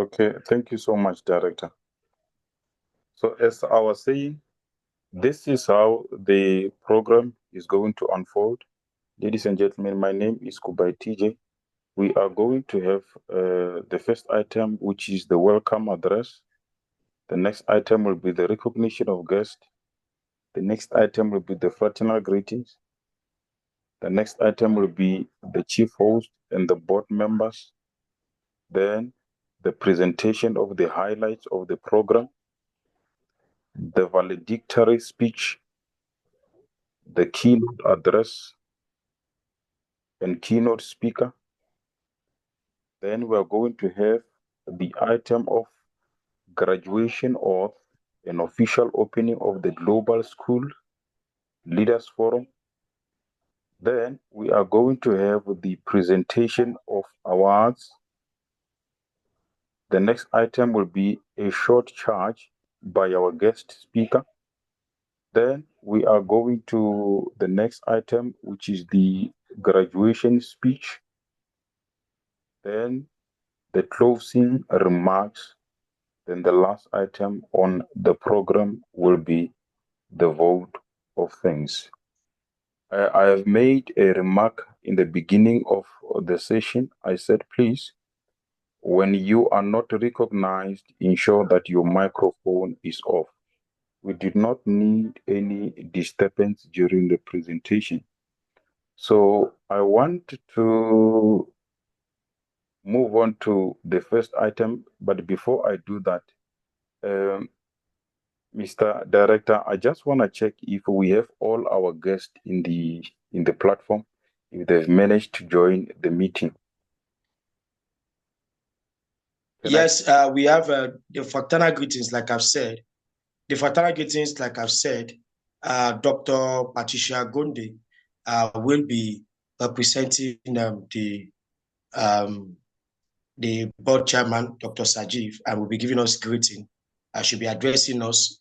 Okay, thank you so much, Director. So as I was saying, this is how the program is going to unfold. Ladies and gentlemen, my name is Kubai TJ. We are going to have the first item, which is the welcome address. The next item will be the recognition of guests. The next item will be the fraternal greetings. The next item will be the chief host and the board members. Then the presentation of the highlights of the program, the valedictory speech, the keynote address and keynote speaker. Then we are going to have the item of graduation of an official opening of the Global School Leaders Forum. Then we are going to have the presentation of awards. The next item will be a short charge by our guest speaker. Then we are going to the next item, which is the graduation speech. Then the closing remarks. Then the last item on the program will be the vote of thanks. I have made a remark in the beginning of the session. I said, please, when you are not recognized, ensure that your microphone is off. We did not need any disturbance during the presentation. So I want to move on to the first item, but before I do that, Mr. Director, I just want to check if we have all our guests in the platform, if they've managed to join the meeting. Yes, we have the fraternal greetings, like I've said. The fraternal greetings, like I've said, Dr. Patricia Gonde will be representing the board chairman, Dr. Sajiv, and will be giving us greeting. She'll be addressing us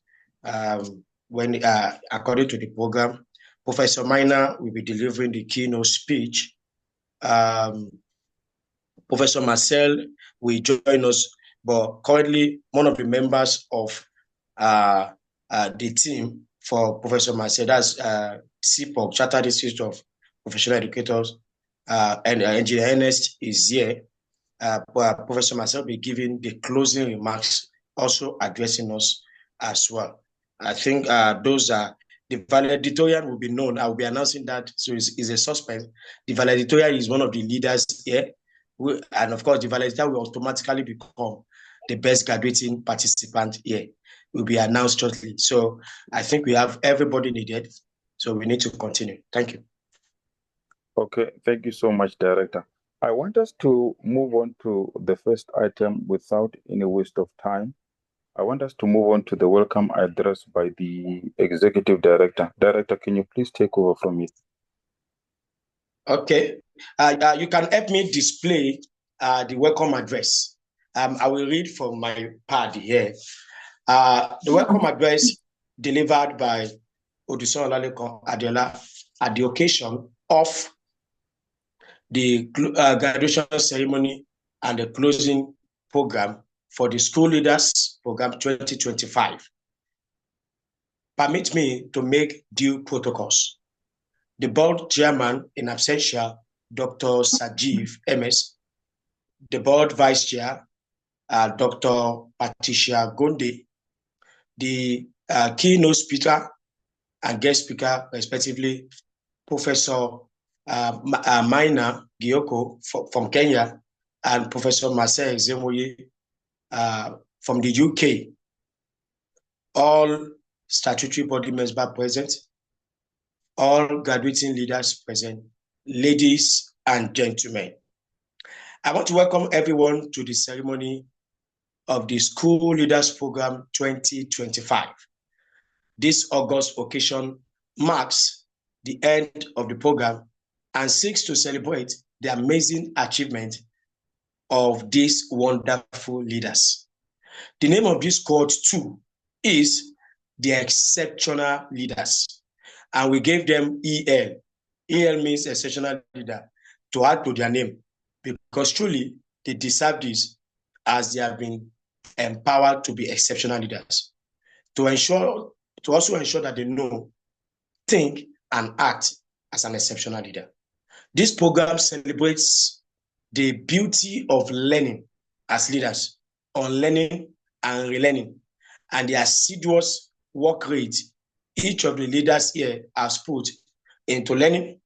when, according to the program. Professor Minor will be delivering the keynote speech. Professor Marcel will join us, but currently one of the members of the team for Professor Marcel, that's CPOC, Chartered Institute of Professional Educators, and Engineer Ernest is here. Professor Marcel will be giving the closing remarks, also addressing us as well. I think those are the valedictorian will be known. I will be announcing that, so it's a suspense. The valedictorian is one of the leaders here. And of course, the valedictorian will automatically become the best graduating participant here. Will be announced shortly. So I think we have everybody needed. So we need to continue. Thank you. Okay, thank you so much, Director. I want us to move on to the first item without any waste of time. I want us to move on to the welcome address by the Executive Director. Director, can you please take over from me? Okay. You can help me display the welcome address. I will read from my pad here. The welcome address delivered by Oduson Olalekun Adeola at the occasion of the graduation ceremony and the closing program for the School Leaders Program 2025. Permit me to make due protocols. The board chairman in absentia, Dr. Sajiv MS, the board vice chair, Dr. Patricia Gonde, the keynote speaker and guest speaker, respectively, Professor Maina Gioko from Kenya, and Professor Marcel Zemoye from the UK. All statutory body members present, all graduating leaders present, ladies and gentlemen. I want to welcome everyone to the ceremony of the School Leaders Program 2025. This August occasion marks the end of the program and seeks to celebrate the amazing achievement of these wonderful leaders. The name of this cohort too is the Exceptional Leaders, and we gave them EL. EL means Exceptional Leader, to add to their name, because truly they deserve this as they have been empowered to be exceptional leaders, to also ensure that they know, think, and act as an exceptional leader. This program celebrates the beauty of learning as leaders, on learning and relearning, and the assiduous work rate each of the leaders here has put into learning,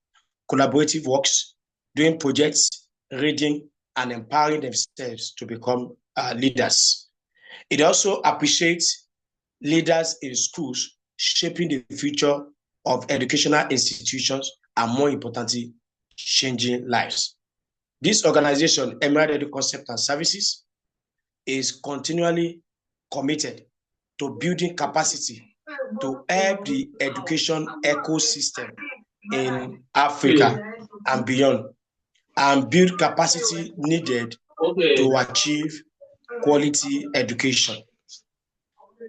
collaborative works, doing projects, reading, and empowering themselves to become leaders. It also appreciates leaders in schools shaping the future of educational institutions and, more importantly, changing lives. This organization, Emerald Edu Concept and Services, is continually committed to building capacity to help the education ecosystem in Africa and beyond, and build capacity needed to achieve quality education.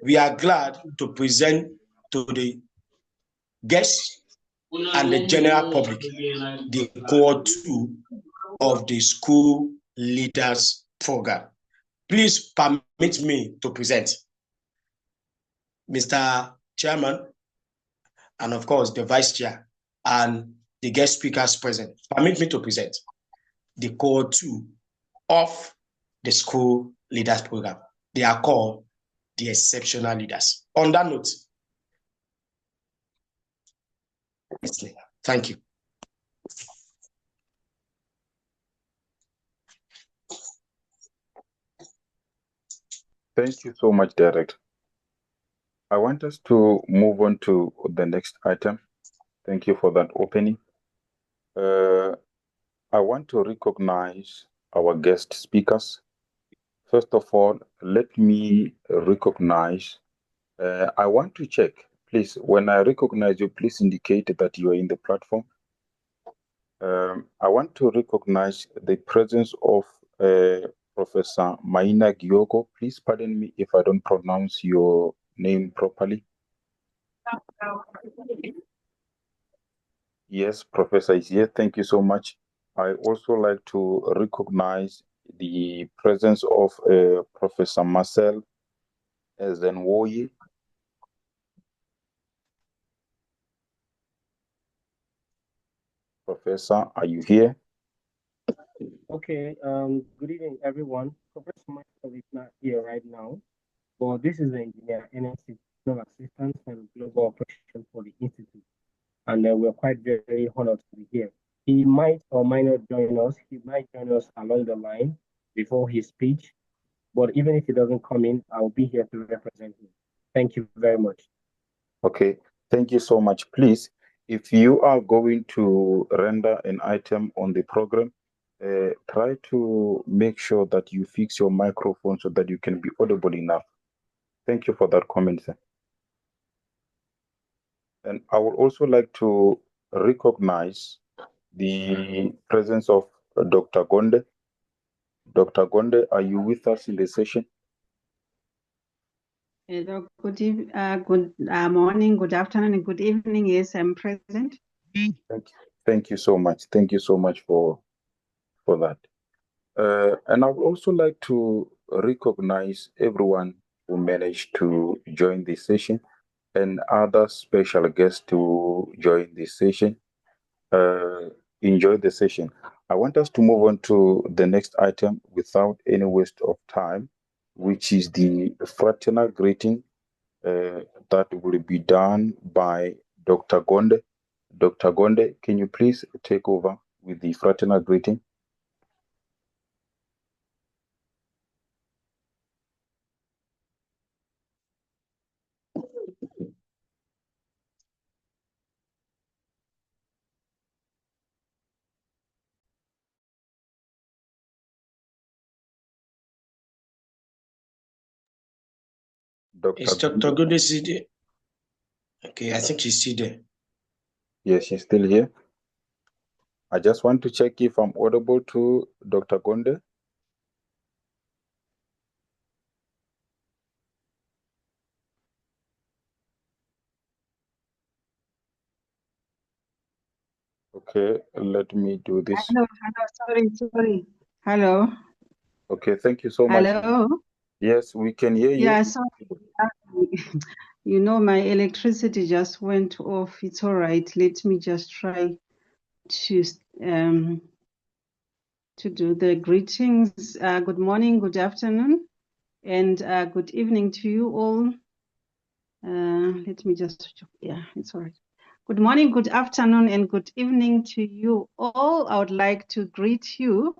We are glad to present to the guests and the general public the Cohort 2 of the School Leaders Program. Please permit me to present Mr. Chairman, and of course the Vice Chair and the guest speakers present. Permit me to present the Cohort 2 of the School Leaders Program. They are called the Exceptional Leaders. On that note, thank you. Thank you so much, Derek. I want us to move on to the next item. Thank you for that opening. I want to recognize our guest speakers. First of all, let me recognize, I want to check, please, when I recognize you, please indicate that you are in the platform. I want to recognize the presence of Professor Maina Gyoko. Please pardon me if I don't pronounce your name properly. Yes, Professor is here. Thank you so much. I also like to recognize the presence of Professor Marcel Ezenwoye. Professor, are you here? Okay, good evening, everyone. Professor Michael is not here right now, but this is the engineer, NSC, Assistant and Global Operations for the Institute, and we're quite very honored to be here. He might or might not join us. He might join us along the line before his speech, but even if he doesn't come in, I'll be here to represent him. Thank you very much. Okay, thank you so much. Please, if you are going to render an item on the program, try to make sure that you fix your microphone so that you can be audible enough. Thank you for that comment, sir. And I would also like to recognize the presence of Dr. Gonde. Dr. Gonde, are you with us in the session? Hello, good morning, good afternoon, and good evening. Yes, I'm present. Thank you so much. Thank you so much for that. And I would also like to recognize everyone who managed to join this session and other special guests to join this session. Enjoy the session. I want us to move on to the next item without any waste of time, which is the fraternal greeting that will be done by Dr. Gonde. Dr. Gonde, can you please take over with the fraternal greeting? Is Dr. Gonde still there? Okay, I think she's still there. Yes, she's still here. I just want to check if I'm audible to Dr. Gonde. Okay, let me do this. Hello, sorry. Hello. Okay, thank you so much. Hello? Yes, we can hear you. Yeah, sorry. You know, my electricity just went off. It's all right. Let me just try to do the greetings. Good morning, good afternoon, and good evening to you all. Let me just, yeah, it's all right. Good morning, good afternoon, and good evening to you all. I would like to greet you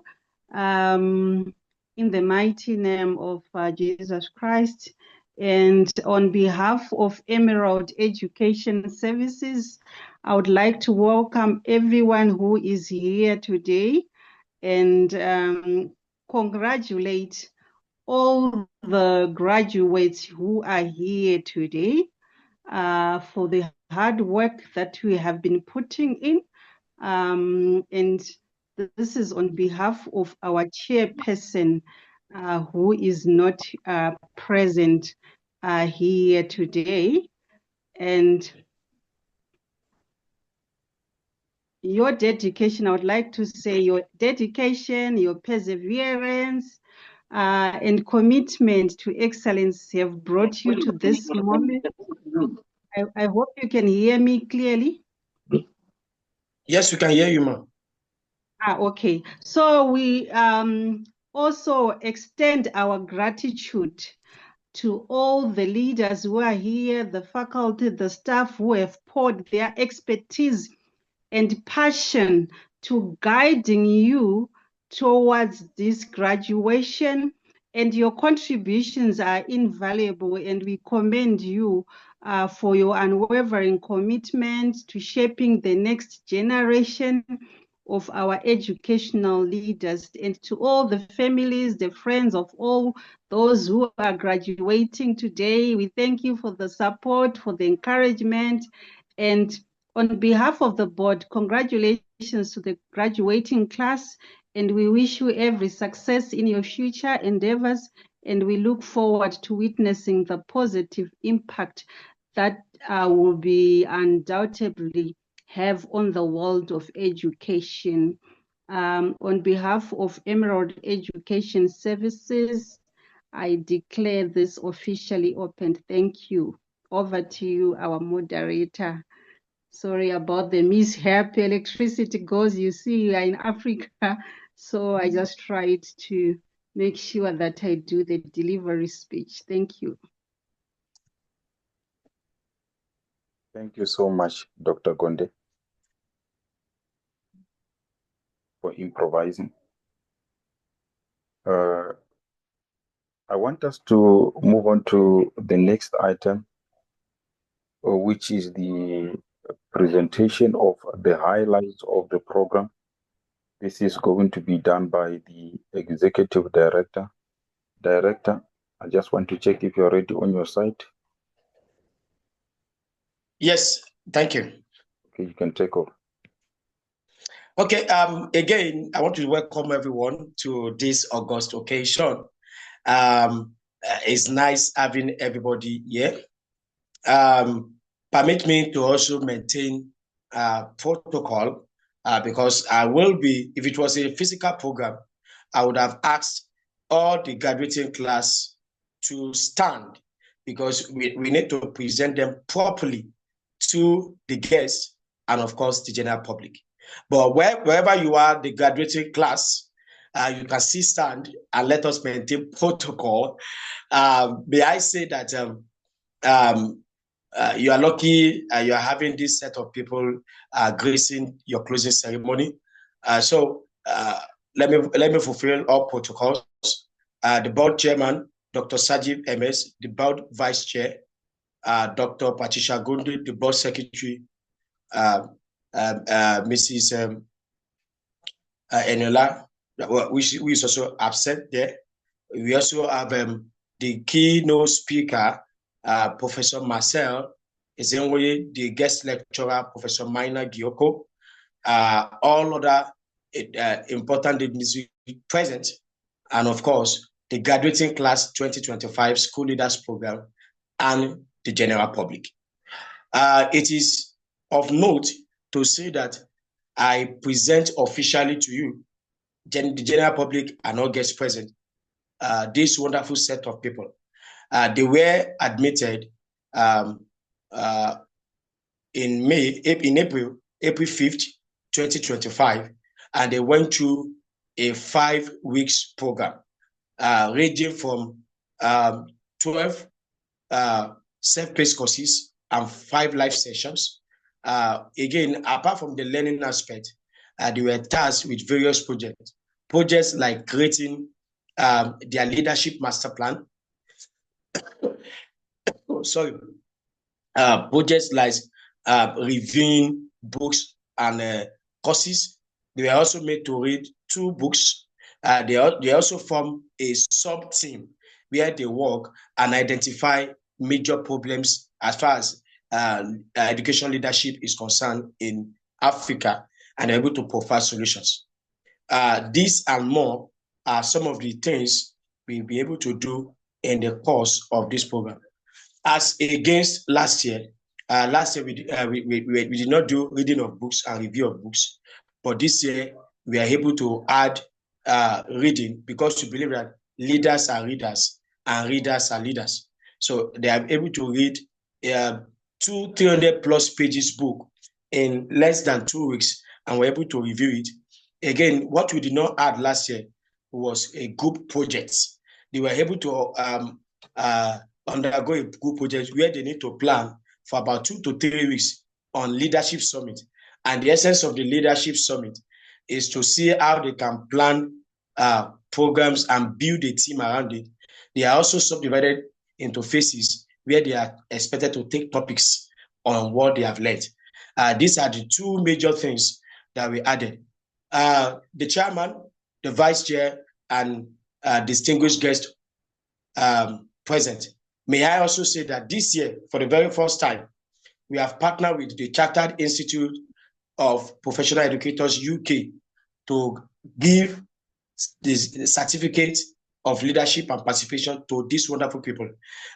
in the mighty name of Jesus Christ. And on behalf of Emerald Education Services, I would like to welcome everyone who is here today and congratulate all the graduates who are here today for the hard work that we have been putting in. And this is on behalf of our chairperson who is not present here today. And your dedication, I would like to say your dedication, your perseverance, and commitment to excellence have brought you to this moment. I hope you can hear me clearly. Yes, we can hear you, ma'am. Okay. So we also extend our gratitude to all the leaders who are here, the faculty, the staff who have poured their expertise and passion to guiding you towards this graduation. And your contributions are invaluable, and we commend you for your unwavering commitment to shaping the next generation of our educational leaders. And to all the families, the friends of all those who are graduating today, we thank you for the support, for the encouragement, and on behalf of the board, congratulations to the graduating class, and we wish you every success in your future endeavors, and we look forward to witnessing the positive impact that will be undoubtedly have on the world of education. On behalf of Emerald Education Services, I declare this officially open. Thank you. Over to you, our moderator. Sorry about the mishap. Electricity goes, you see, we are in Africa. So I just tried to make sure that I do the delivery speech. Thank you. Thank you so much, Dr. Gonde, for improvising. I want us to move on to the next item, which is the presentation of the highlights of the program. This is going to be done by the executive director. Director, I just want to check if you're ready on your side. Yes, thank you. Okay, you can take over. Okay, again, I want to welcome everyone to this August occasion. It's nice having everybody here. Permit me to also maintain protocol because I will be, if it was a physical program, I would have asked all the graduating class to stand because we need to present them properly to the guests and of course the general public. But wherever you are, the graduating class, you can still stand and let us maintain protocol. May I say that you are lucky you are having this set of people gracing your closing ceremony. So let me fulfill all protocols. The board chairman, Dr. Sajib MS, the board vice chair, Dr. Patricia Gundi, the board secretary, Mrs. Enola, who is also absent there. We also have the keynote speaker, Professor Marcel Ezenwoye, the guest lecturer, Professor Maina Gyoko, all other important dignitaries present, and of course, the graduating class 2025 school leaders program and the general public. It is of note to say that I present officially to you, the general public and all guests present, this wonderful set of people. They were admitted in April 5th, 2025, and they went through a 5 weeks program, ranging from 12 self-paced courses and 5 live sessions. Again, apart from the learning aspect, they were tasked with various projects like creating their leadership master plan. Projects like reviewing books and courses. They were also made to read 2 books. They also form a sub-team where they work and identify major problems as far as education leadership is concerned in Africa, and able to provide solutions. This and more are some of the things we'll be able to do in the course of this program. As against last year we did not do reading of books and review of books, but this year we are able to add reading, because we believe that leaders are readers and readers are leaders. So they are able to read 300 plus pages book in less than 2 weeks, and we're able to review it. Again, what we did not add last year was a group project. They were able to undergo a group project where they need to plan for about 2 to 3 weeks on leadership summit. And the essence of the leadership summit is to see how they can plan programs and build a team around it. They are also subdivided into phases where they are expected to take topics on what they have learned. These are the 2 major things that we added. The chairman, the vice chair, and distinguished guest present. May I also say that this year, for the very first time, we have partnered with the Chartered Institute of Professional Educators UK to give this certificate of leadership and participation to these wonderful people.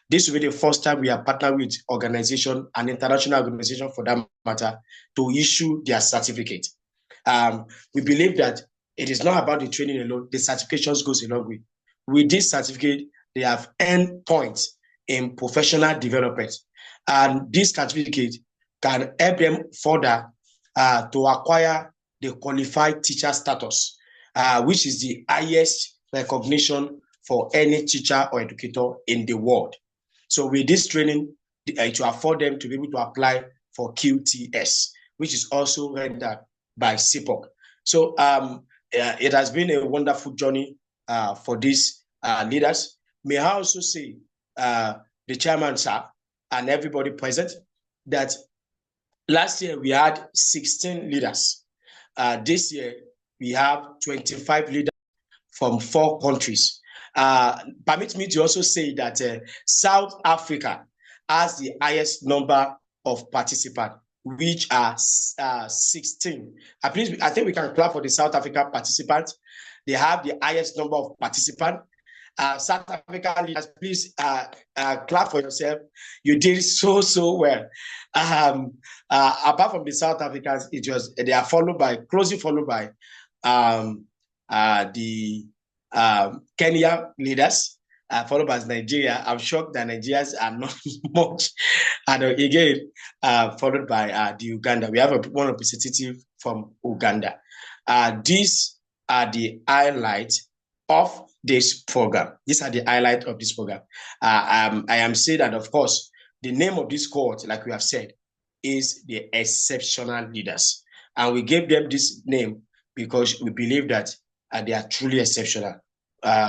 This will be the first time we have partnered with organization, an international organization for that matter, to issue their certificate. We believe that it is not about the training alone. The certifications goes a long way. With this certificate, they have earned points in professional development, and this certificate can help them further to acquire the qualified teacher status, which is the highest recognition for any teacher or educator in the world. So with this training, it will afford them to be able to apply for QTS, which is also rendered by CPOC. So it has been a wonderful journey for these leaders. May I also say, the chairman, sir, and everybody present, that last year we had 16 leaders. This year we have 25 leaders from 4 countries. Permit me to also say that South Africa has the highest number of participants, which are 16. I think we can clap for the South African participants. They have the highest number of participants. South African leaders, please clap for yourself. You did so well. Apart from the South Africans, they are closely followed by the Kenya leaders, followed by Nigeria. I'm shocked that Nigerians are not much. And again, followed by the Uganda. We have one representative from Uganda. These are the highlights of this program. These are the highlights of this program. I am saying that, of course, the name of this cohort, like we have said, is the Exceptional Leaders. And we gave them this name because we believe that they are truly exceptional.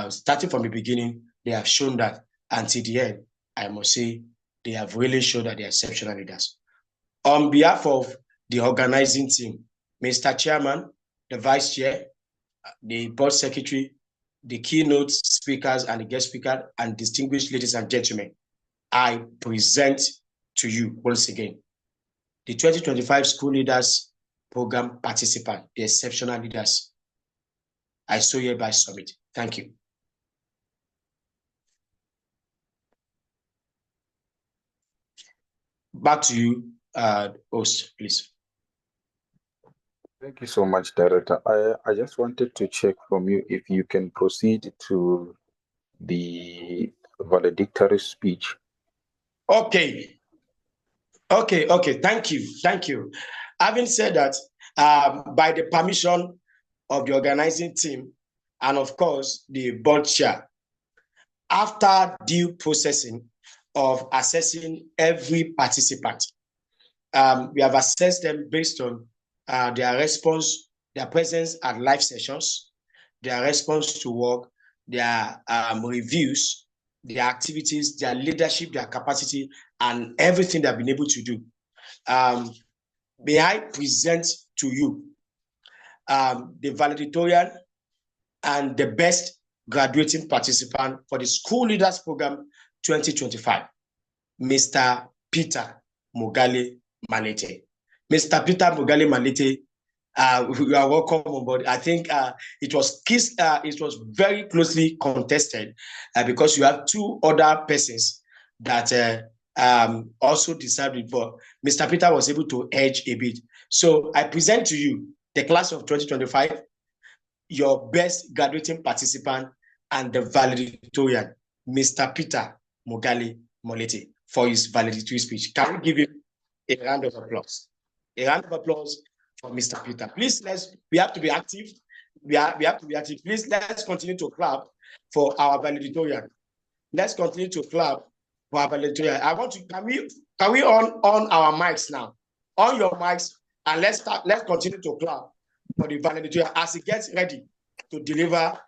Starting from the beginning, they have shown that until the end, I must say, they have really shown that they are exceptional leaders. On behalf of the organizing team, Mr. Chairman, the Vice Chair, the Board Secretary, the keynote speakers and the guest speaker, and distinguished ladies and gentlemen, I present to you once again the 2025 School Leaders Program participant, the Exceptional Leaders. I so hereby submit. Thank you. Back to you, host, please. Thank you so much, Director. I just wanted to check from you if you can proceed to the valedictory speech. Okay. Thank you. Having said that, by the permission of the organizing team and of course the board chair, after due processing of assessing every participant, we have assessed them based on their response, their presence at live sessions, their response to work, their reviews, their activities, their leadership, their capacity, and everything they've been able to do. May I present to you the valedictorian and the best graduating participant for the School Leaders Program 2025, Mr. Peter Mogale Malete. Mr. Peter Mogale Malete, you are welcome on board. I think it was very closely contested because you have two other persons that also deserved it, but Mr. Peter was able to edge a bit. So I present to you the class of 2025, your best graduating participant and the valedictorian, Mr. Peter Mogale Malete, for his valedictory speech. Can we give him a round of applause? A round of applause for Mr. Peter. Please, we have to be active. We have to be active. Please, let's continue to clap for our valedictorian. Let's continue to clap for our valedictorian. I want to, can we on our mics now? On your mics, and let's continue to clap for the valedictorian as he gets ready to deliver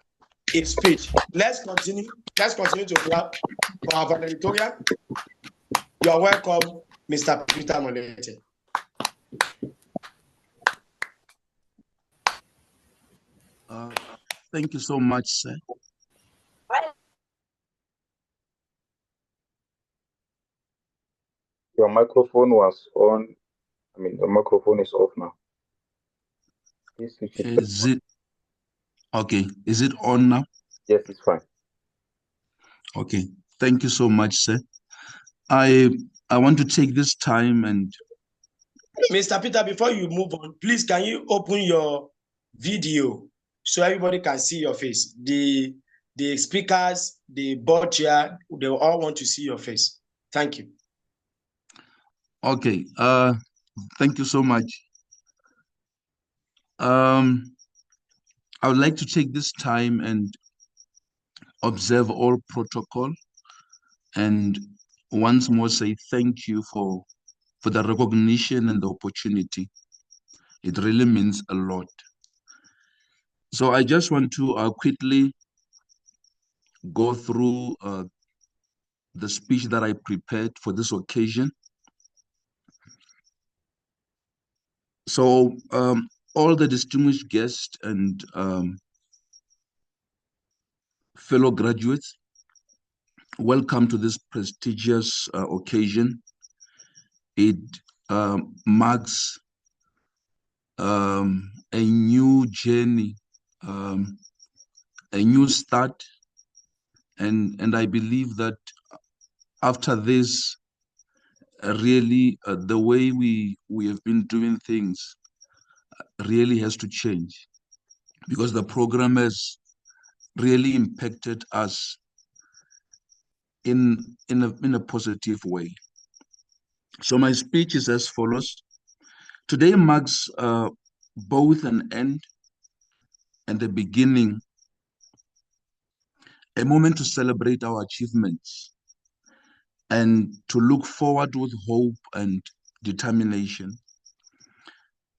his speech. Let's continue to clap for our valedictorian. You are welcome, Mr. Peter Malete. Thank you so much, sir. Your microphone was on. I mean, the microphone is off now. Is it okay? Is it on now? Yes, it's fine. Okay. Thank you so much, sir. I want to take this time and Mr. Peter, before you move on, please can you open your video so everybody can see your face? The speakers, the board chair, they all want to see your face. Thank you. Okay. Thank you so much. I would like to take this time and observe all protocol and once more say thank you for the recognition and the opportunity. It really means a lot. So I just want to quickly go through the speech that I prepared for this occasion. So all the distinguished guests and fellow graduates, welcome to this prestigious occasion. It marks a new journey, a new start, and I believe that after this, really the way we have been doing things really has to change, because the program has really impacted us in a positive way. So my speech is as follows. Today marks both an end and the beginning, a moment to celebrate our achievements and to look forward with hope and determination.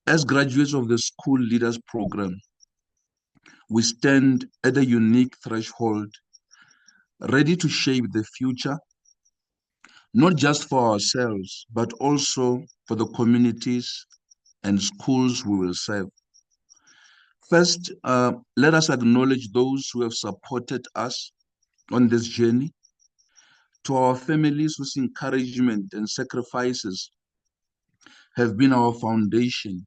As graduates of the School Leaders Program, we stand at a unique threshold, ready to shape the future, not just for ourselves, but also for the communities and schools we will serve. First, let us acknowledge those who have supported us on this journey. To our families whose encouragement and sacrifices have been our foundation,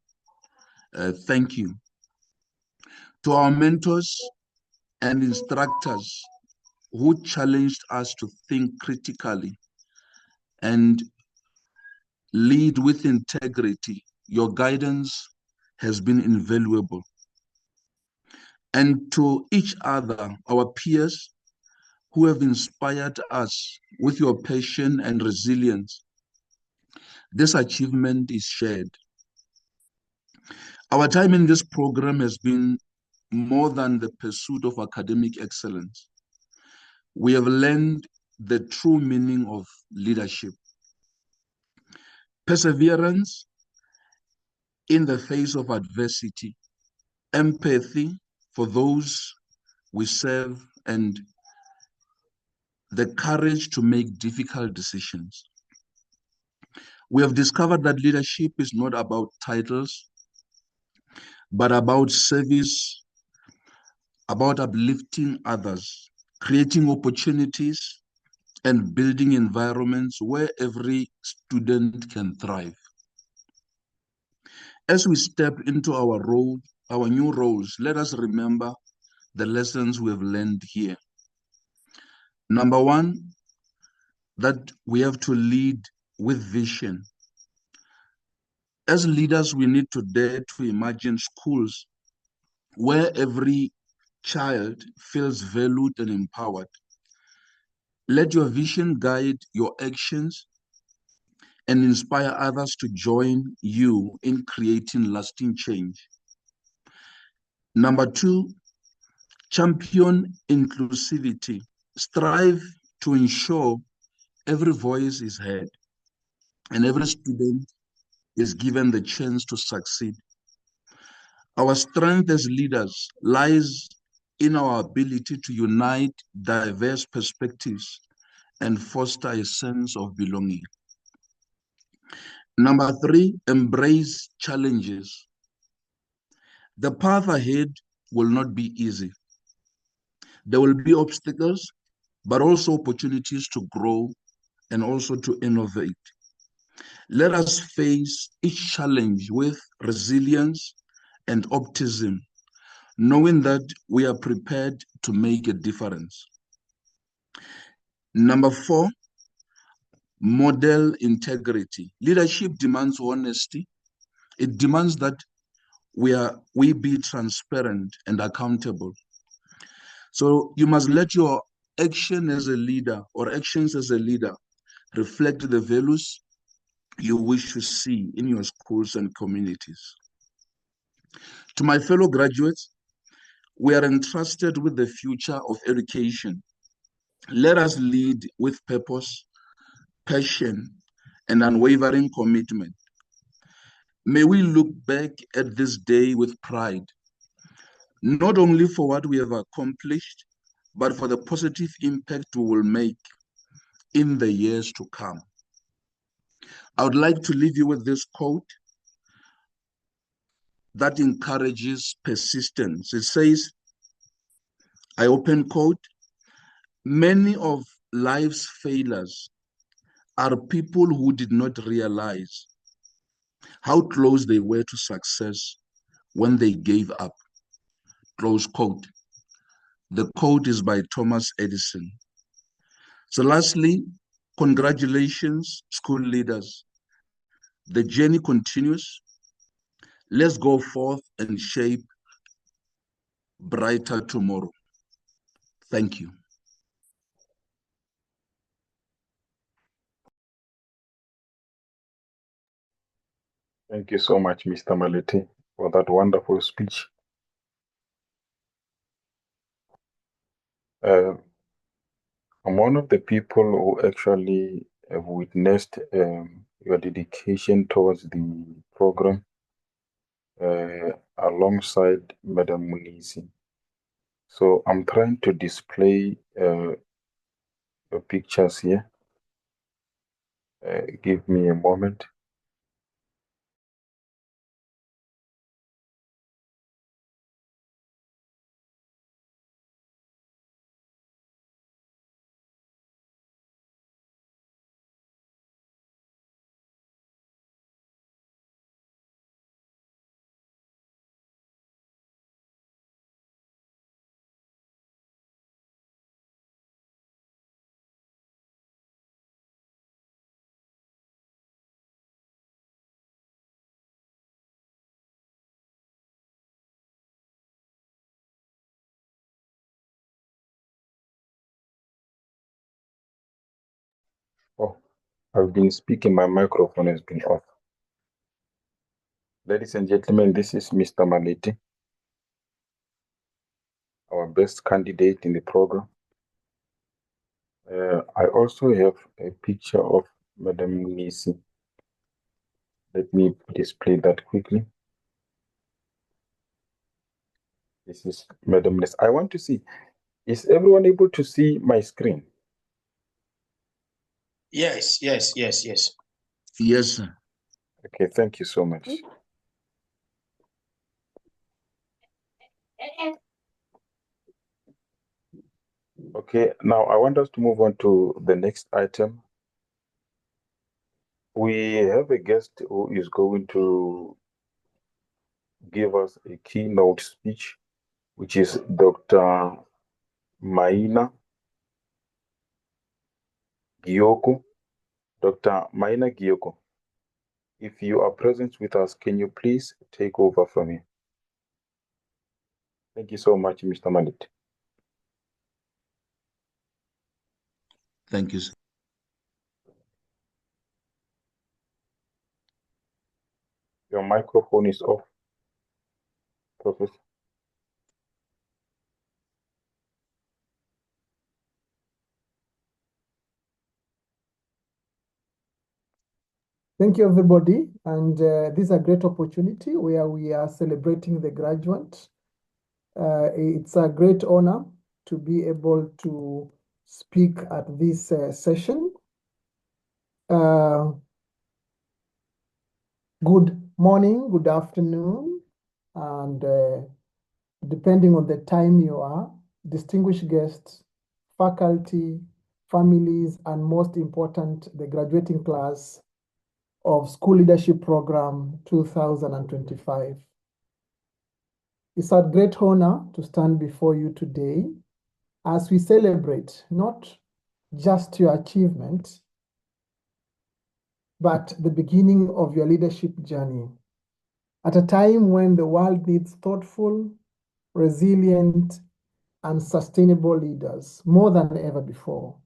thank you. To our mentors and instructors who challenged us to think critically and lead with integrity, your guidance has been invaluable. And to each other, our peers, who have inspired us with your passion and resilience. This achievement is shared. Our time in this program has been more than the pursuit of academic excellence. We have learned the true meaning of leadership, perseverance in the face of adversity, empathy for those we serve, and the courage to make difficult decisions. We have discovered that leadership is not about titles, but about service, about uplifting others, creating opportunities, and building environments where every student can thrive. As we step into our new roles, let us remember the lessons we have learned here. Number one, that we have to lead with vision. As leaders, we need to dare to imagine schools where every child feels valued and empowered. Let your vision guide your actions and inspire others to join you in creating lasting change. Number two, champion inclusivity. Strive to ensure every voice is heard and every student is given the chance to succeed. Our strength as leaders lies in our ability to unite diverse perspectives and foster a sense of belonging. Number three, embrace challenges. The path ahead will not be easy. There will be obstacles, but also opportunities to grow and also to innovate. Let us face each challenge with resilience and optimism, knowing that we are prepared to make a difference. Number four, model integrity. Leadership demands honesty. It demands that we be transparent and accountable. So you must let your action as a leader or actions as a leader reflect the values you wish to see in your schools and communities. To my fellow graduates, we are entrusted with the future of education. Let us lead with purpose, passion, and unwavering commitment. May we look back at this day with pride, not only for what we have accomplished, but for the positive impact we will make in the years to come. I would like to leave you with this quote that encourages persistence. It says, I open quote, many of life's failures are people who did not realize how close they were to success when they gave up. Close quote. The quote is by Thomas Edison. So lastly, congratulations, school leaders. The journey continues. Let's go forth and shape brighter tomorrow. Thank you. Thank you so much, Mr. Malete, for that wonderful speech. I'm one of the people who actually have witnessed your dedication towards the program alongside Madam Munizi. So I'm trying to display your pictures here. Give me a moment. Oh, I've been speaking, my microphone has been off. Ladies and gentlemen, this is Mr. Maliti, our best candidate in the program. I also have a picture of Madam Nisi. Let me display that quickly. This is Madam Nisi. I want to see, is everyone able to see my screen? Yes. Yes, sir. Okay, thank you so much. Okay, now I want us to move on to the next item. We have a guest who is going to give us a keynote speech, which is Dr. Maina Gyoko. Dr. Maina Gyoko, if you are present with us, can you please take over from here? Thank you so much, Mr. Malit. Thank you, sir. Your microphone is off, Professor. Thank you, everybody. And this is a great opportunity where we are celebrating the graduate. It's a great honor to be able to speak at this session. Good morning, good afternoon, and depending on the time you are, distinguished guests, faculty, families, and most important, the graduating class of School Leadership Program 2025. It's a great honor to stand before you today as we celebrate not just your achievement, but the beginning of your leadership journey. At a time when the world needs thoughtful, resilient, and sustainable leaders more than ever before.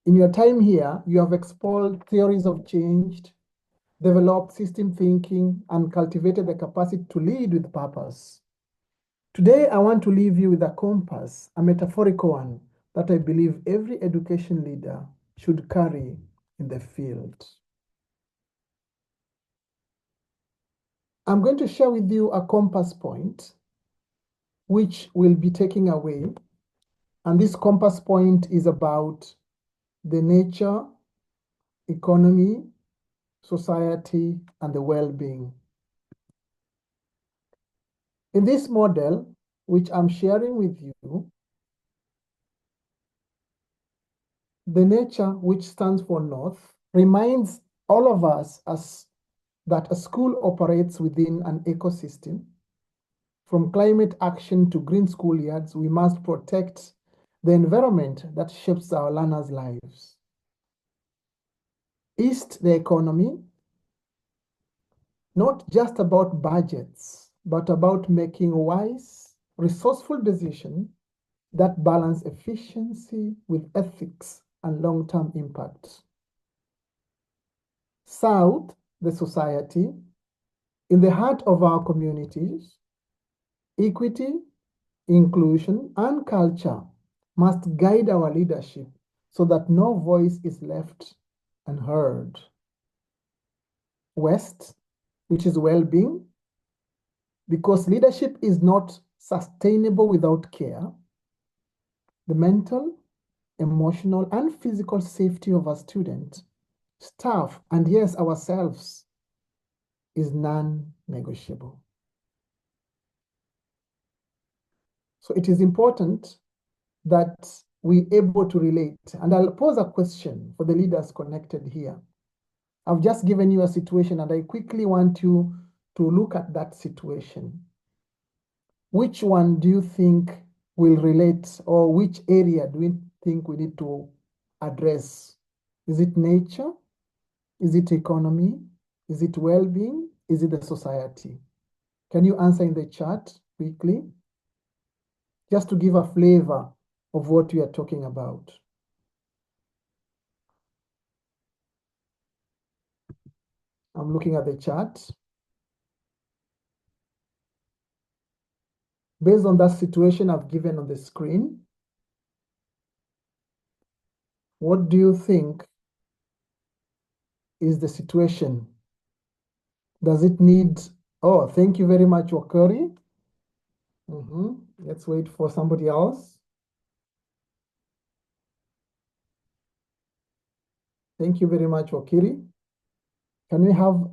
In your time here, you have explored theories of change, developed system thinking, and cultivated the capacity to lead with purpose. Today, I want to leave you with a compass, a metaphorical one that I believe every education leader should carry in the field. I'm going to share with you a compass point, which we'll be taking away. And this compass point is about the nature, economy, society, and the well-being. In this model, which I'm sharing with you, the nature, which stands for North, reminds all of us that a school operates within an ecosystem. From climate action to green schoolyards, we must protect the environment that shapes our learners' lives. East, the economy, not just about budgets, but about making wise, resourceful decisions that balance efficiency with ethics and long-term impact. South, the society, in the heart of our communities, equity, inclusion, and culture must guide our leadership so that no voice is left unheard. West, which is well-being, because leadership is not sustainable without care. The mental, emotional, and physical safety of our students, staff, and yes, ourselves is non-negotiable. So it is important that we're able to relate. And I'll pose a question for the leaders connected here. I've just given you a situation and I quickly want you to look at that situation. Which one do you think will relate, or which area do we think we need to address? Is it nature? Is it economy? Is it well-being? Is it the society? Can you answer in the chat quickly? Just to give a flavor of what we are talking about. I'm looking at the chat. Based on that situation I've given on the screen, what do you think is the situation? Does it need, oh, thank you very much, Wakari. Let's wait for somebody else. Thank you very much, Wakiri. Can we have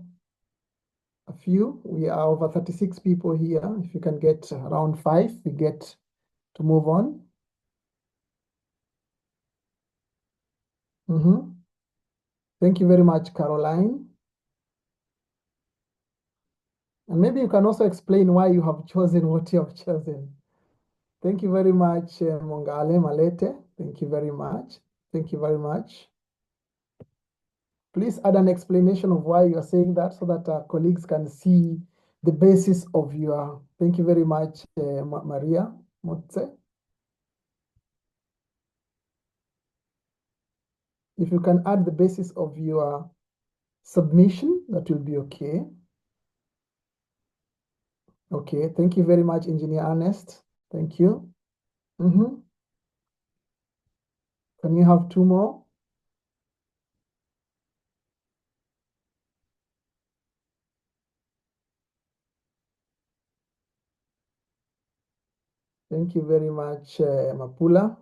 a few? We are over 36 people here. If you can get around 5, we get to move on. Thank you very much, Caroline. And maybe you can also explain why you have chosen what you have chosen. Thank you very much, Mongale Malete. Thank you very much. Thank you very much. Please add an explanation of why you are saying that so that our colleagues can see the basis of your, thank you very much, Maria Motse. If you can add the basis of your submission, that will be okay. Okay, thank you very much, Engineer Ernest. Thank you. Can you have 2 more? Thank you very much, Mapula.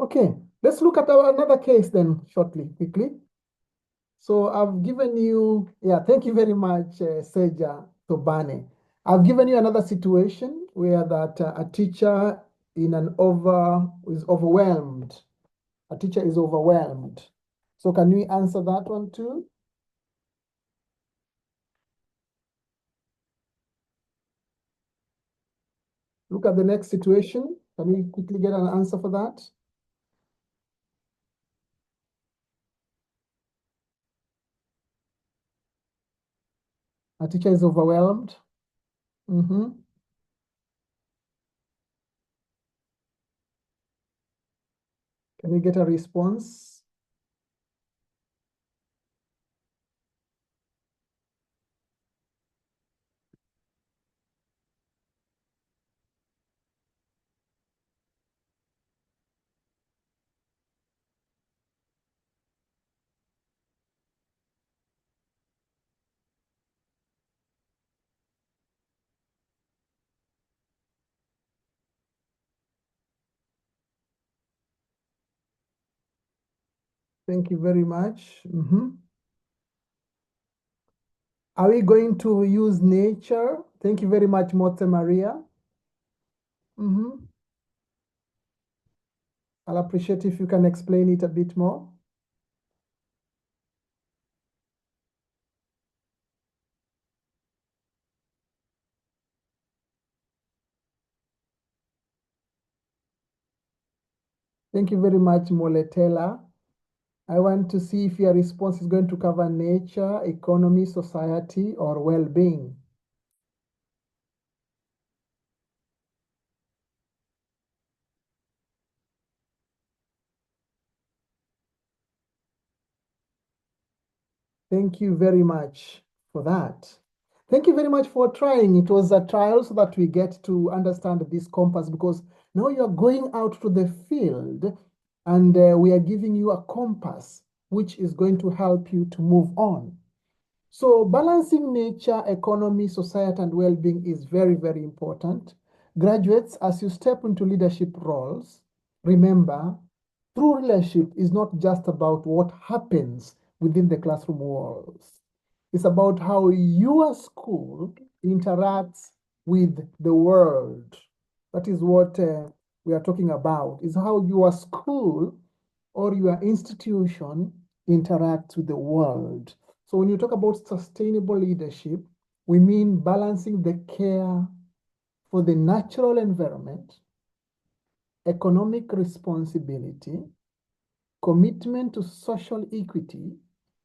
Okay, let's look at another case then shortly, quickly. So I've given you, thank you very much, Seja Tobane. I've given you another situation where that a teacher is overwhelmed. A teacher is overwhelmed. So can we answer that one too? Look at the next situation. Can we quickly get an answer for that? A teacher is overwhelmed. Can we get a response? Thank you very much. Are we going to use nature? Thank you very much, Mote Maria. I'll appreciate if you can explain it a bit more. Thank you very much, Moletela. I want to see if your response is going to cover nature, economy, society, or well-being. Thank you very much for that. Thank you very much for trying. It was a trial so that we get to understand this compass, because now you're going out to the field and we are giving you a compass which is going to help you to move on. So balancing nature, economy, society, and well-being is very, very important. Graduates, as you step into leadership roles, remember, true leadership is not just about what happens within the classroom walls. It's about how your school interacts with the world. That is what we are talking about, is how your school or your institution interacts with the world. So when you talk about sustainable leadership, we mean balancing the care for the natural environment, economic responsibility, commitment to social equity,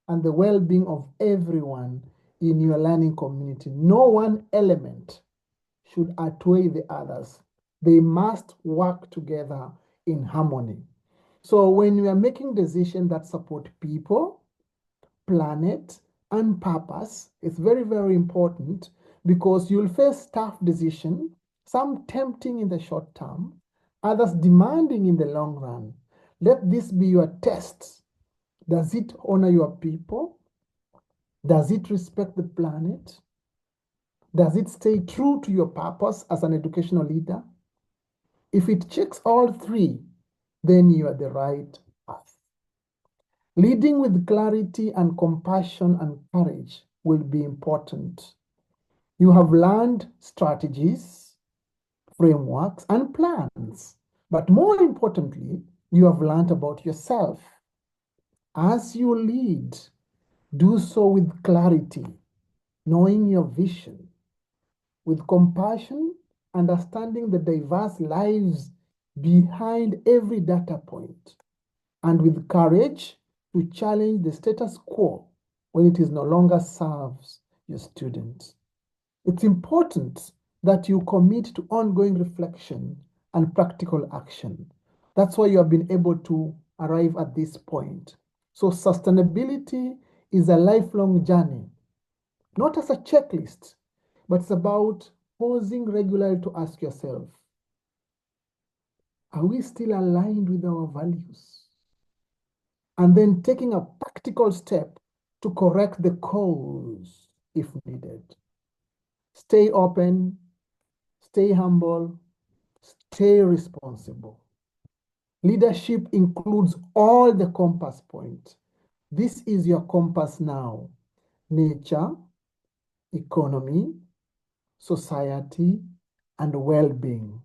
and the well-being of everyone in your learning community. No one element should outweigh the others. They must work together in harmony. So when we are making decisions that support people, planet, and purpose, it's very, very important because you'll face tough decisions, some tempting in the short term, others demanding in the long run. Let this be your test. Does it honor your people? Does it respect the planet? Does it stay true to your purpose as an educational leader? If it checks all three, then you are the right path. Leading with clarity and compassion and courage will be important. You have learned strategies, frameworks, and plans. But more importantly, you have learned about yourself. As you lead, do so with clarity, knowing your vision, with compassion, understanding the diverse lives behind every data point, and with courage to challenge the status quo when it is no longer serves your students. It's important that you commit to ongoing reflection and practical action. That's why you have been able to arrive at this point. So sustainability is a lifelong journey, not as a checklist, but it's about pausing regularly to ask yourself, are we still aligned with our values? And then taking a practical step to correct the cause if needed. Stay open, stay humble, stay responsible. Leadership includes all the compass points. This is your compass now. Nature, economy, society, and well-being.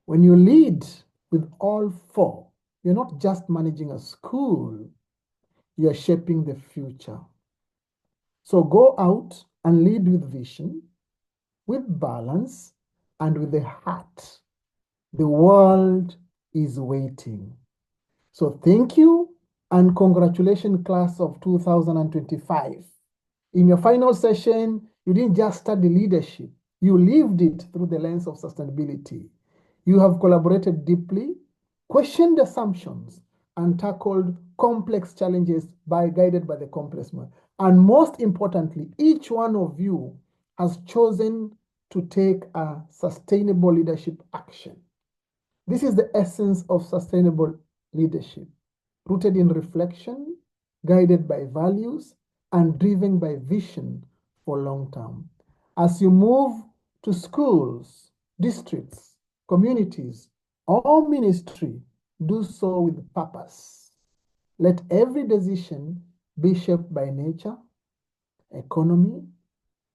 When you lead with all four, you're not just managing a school, you're shaping the future. So go out and lead with vision, with balance, and with the heart. The world is waiting. So thank you and congratulations, class of 2025. In your final session, you didn't just study leadership, you lived it through the lens of sustainability. You have collaborated deeply, questioned assumptions, and tackled complex challenges guided by the complex mind. And most importantly, each one of you has chosen to take a sustainable leadership action. This is the essence of sustainable leadership, rooted in reflection, guided by values, and driven by vision for long term. As you move to schools, districts, communities, or ministry, do so with purpose. Let every decision be shaped by nature, economy,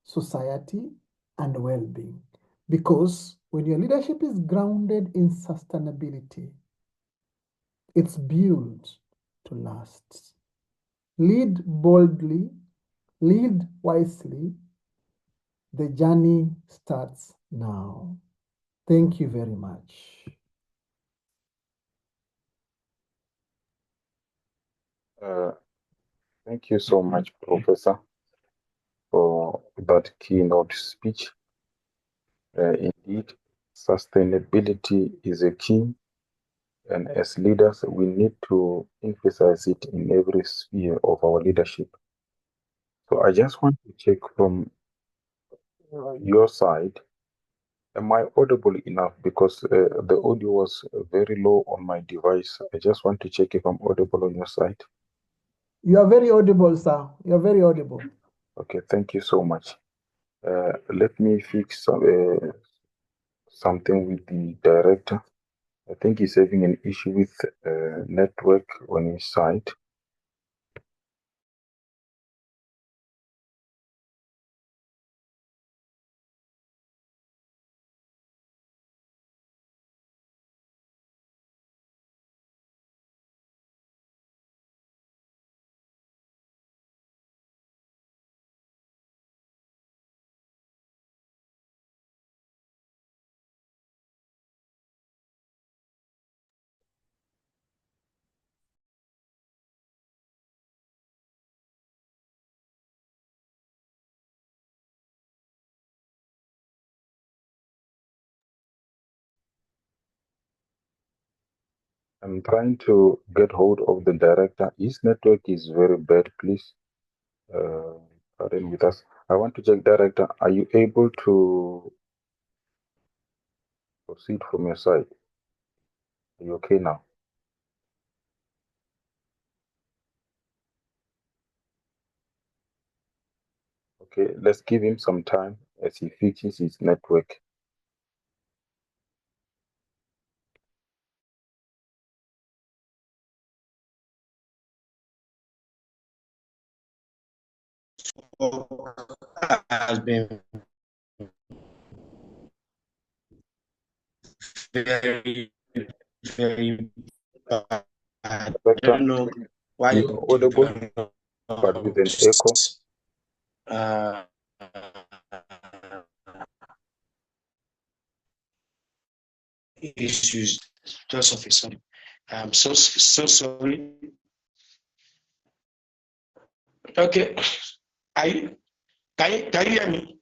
society, and well-being. Because when your leadership is grounded in sustainability, it's built to last. Lead boldly, lead wisely. The journey starts now. Thank you very much. Thank you so much, Professor, for that keynote speech. Indeed, sustainability is a key, and as leaders, we need to emphasize it in every sphere of our leadership. So I just want to check from your side, am I audible enough? Because the audio was very low on my device. I just want to check if I'm audible on your side. You are very audible, sir. You are very audible. Okay, thank you so much. Let me fix something with the director. I think he's having an issue with network on his side. I'm trying to get hold of the director. His network is very bad. Please pardon with us. I want to check, director. Are you able to proceed from your side? Are you okay now? Okay, let's give him some time as he fixes his network. Has been very, very bad. I don't know why You are audible, but with an echo. Issues just of a sudden. I'm so sorry. Okay, can you hear me?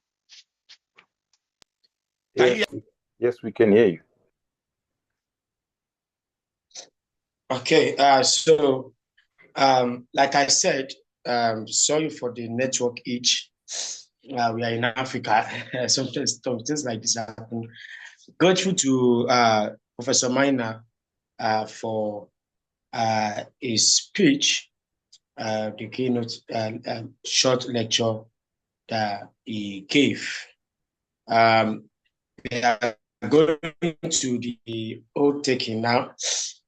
Yes, we can hear you. Okay, so like I said, sorry for the network itch. We are in Africa. Sometimes things like this happen. Grateful to Professor Minor for his speech, the keynote short lecture that he gave. We are going to the oath taking now.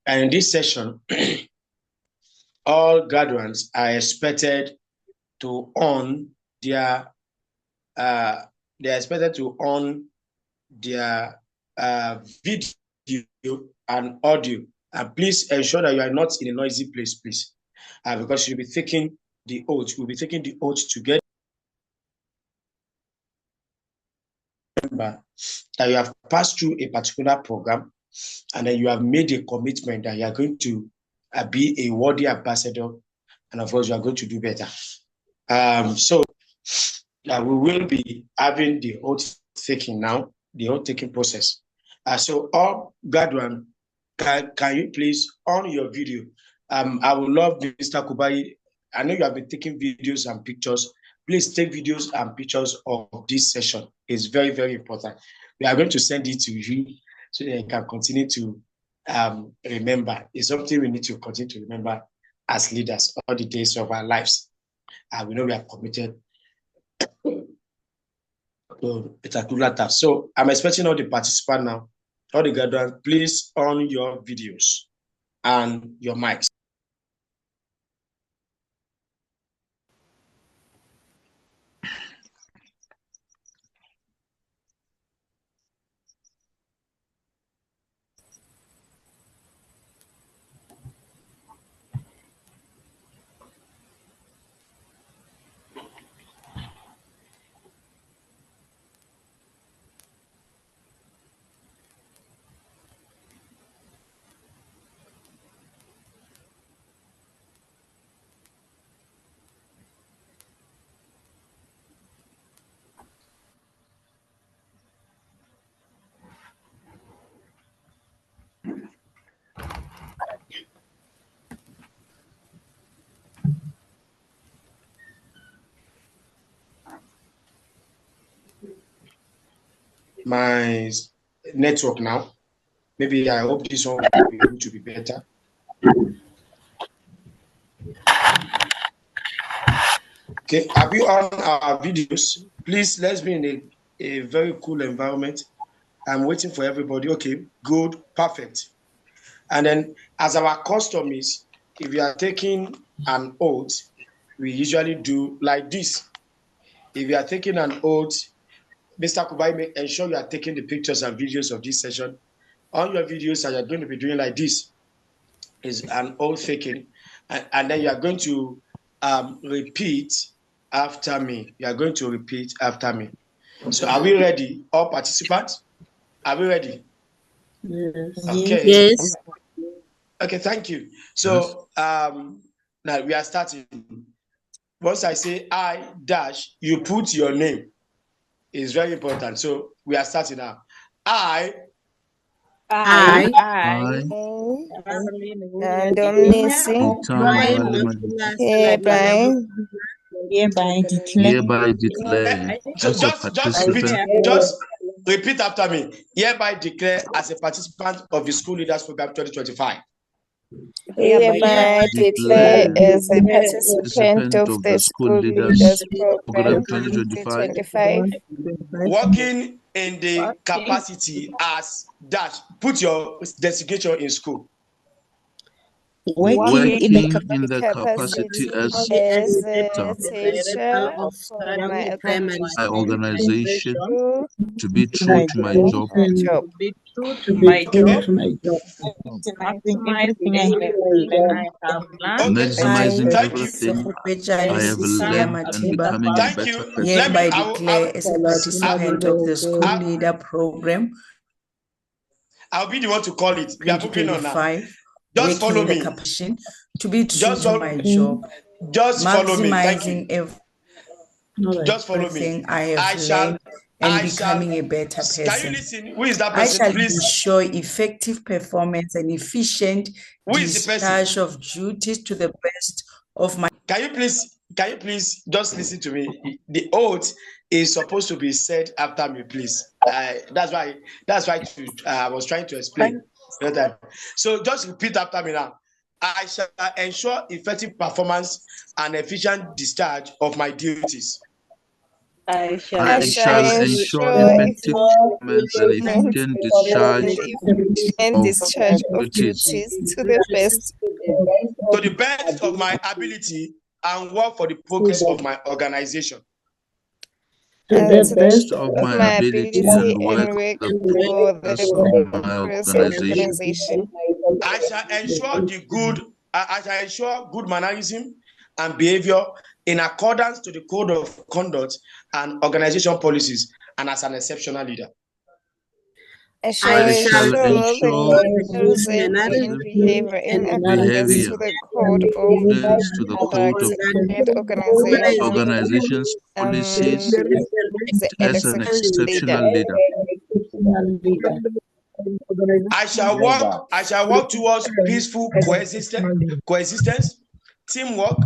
And in this session, all graduates are expected to own their video and audio. And please ensure that you are not in a noisy place, please, because you'll be taking the oath. We'll be taking the oath together. Remember that you have passed through a particular program, and then you have made a commitment that you are going to be a worthy ambassador, and of course you are going to do better. So we will be having the oath taking now, the oath taking process. So all graduates, can you please on your video? I would love Mr. Kubai. I know you have been taking videos and pictures. Please take videos and pictures of this session. It's very, very important. We are going to send it to you so that you can continue to remember. It's something we need to continue to remember as leaders all the days of our lives. We know we are committed to a particular task. So I'm expecting all the participants now, all the graduates, please on your videos and your mics. My network now. Maybe I hope this one will be able to be better. Okay, have you on our videos? Please, let's be in a very cool environment. I'm waiting for everybody. Okay, good, perfect. And then as our custom is, if you are taking an oath, we usually do like this. If you are taking an oath, Mr. Kubai, ensure you are taking the pictures and videos of this session. On your videos that you're going to be doing like this is an oath taking, and then you are going to repeat after me. You are going to repeat after me. So are we ready, all participants? Are we ready? Yes. Okay. Yes. Okay, thank you. So now we are starting. Once I say I dash, you put your name. It's very important. So we are starting now. I I, I, Domnisi, hereby declare as a participant Just repeat after me. Hereby declare as a participant of the School Leaders Program 2025. hereby declare as a participant participant of the School Leaders Program Program 2025, Working in the capacity as dash. Put your designation in school. working in the capacity capacity as as a director teacher for my my organization school, to be true to my job, job. maximizing Thank you. everything I have learned and becoming a Thank better you. person. Let me declare as a participant of the School Leader Program I'll be the one to call it. We are moving on now. 2025. Just follow me. Capacity to be true Just to follow my me. job, Just follow me. Thank you. maximizing Just follow me. everything I have I shall. learned and I shall. becoming a better Can you person. listen? Who is that I person? shall Please. ensure effective performance and efficient Who is the person? discharge of duties to the best of my. Can you please just listen to me? The oath is supposed to be said after me, please. That's why I was trying to explain. So just repeat after me now. I shall ensure effective performance and efficient discharge of my duties. I shall ensure effective performance and efficient discharge of duties to the best of my ability and work for the progress of my organization. To the best of my ability and work for the progress of my organization. I shall ensure good mannerism and behavior in accordance to the code of conduct and organization policies, and as an exceptional leader. I shall ensure behavior in accordance to the code of organization's policies as an exceptional leader. I shall work towards peaceful coexistence, teamwork,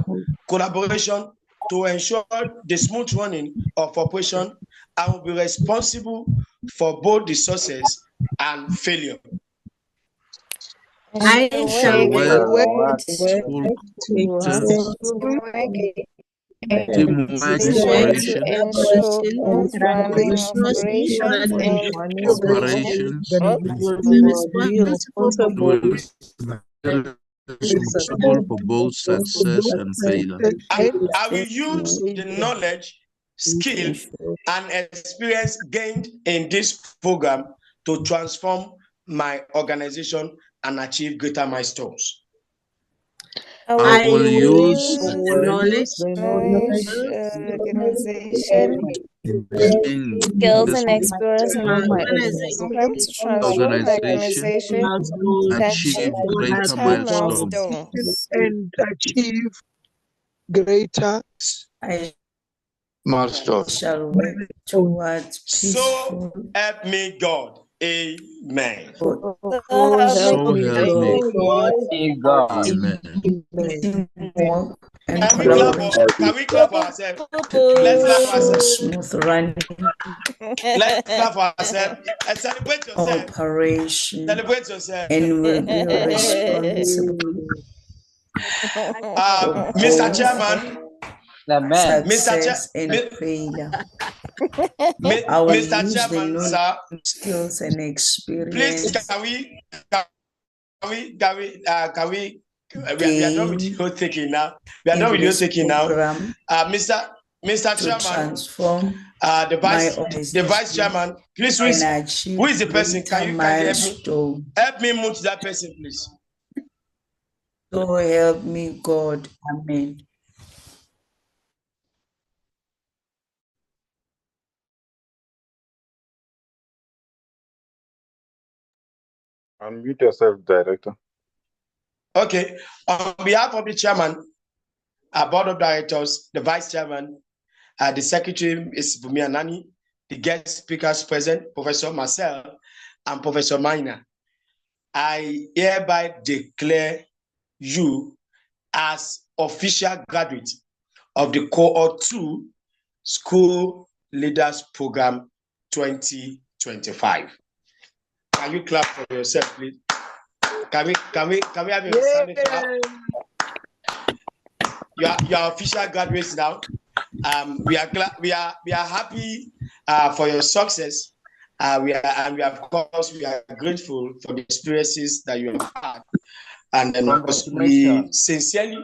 collaboration to ensure the smooth running of operation. I will be responsible for both the success and failure. I shall work teamwork, operations, responsible for both success and failure. I will use the knowledge, skill, and experience gained in this program to transform my organization and achieve greater milestones. I will use knowledge, organization, skills and experience in my program to transform my organization and achieve greater milestones. And achieve greater milestones. Shall work towards so help me God. Amen. So help me God. Amen. Can we clap for ourselves? Let's clap for ourselves. Smooth running. Let's clap for ourselves. And celebrate yourself. Operation. Celebrate yourself. And will be responsible. Mr. Chairman. Success and failure. I will use Mr. Chairman, sir. Skills and experience. Please, can we we are done with your taking now. We are done with your taking now. Mr. Chairman, the vice chairman, please, who is the person? Can you help me move to that person, please? So help me God. Amen. Unmute yourself, Director. Okay. On behalf of the chairman, our board of directors, the vice chairman, the secretary is Bumi Anani, the guest speakers present, Professor Marcel and Professor Maina. I hereby declare you as official graduate of the Cohort 2 School Leaders Program 2025. Can you clap for yourself, please? Can we have a standing clap? You are official graduates now. We are glad, we are happy for your success. We are grateful for the experiences that you have had, and then we sincerely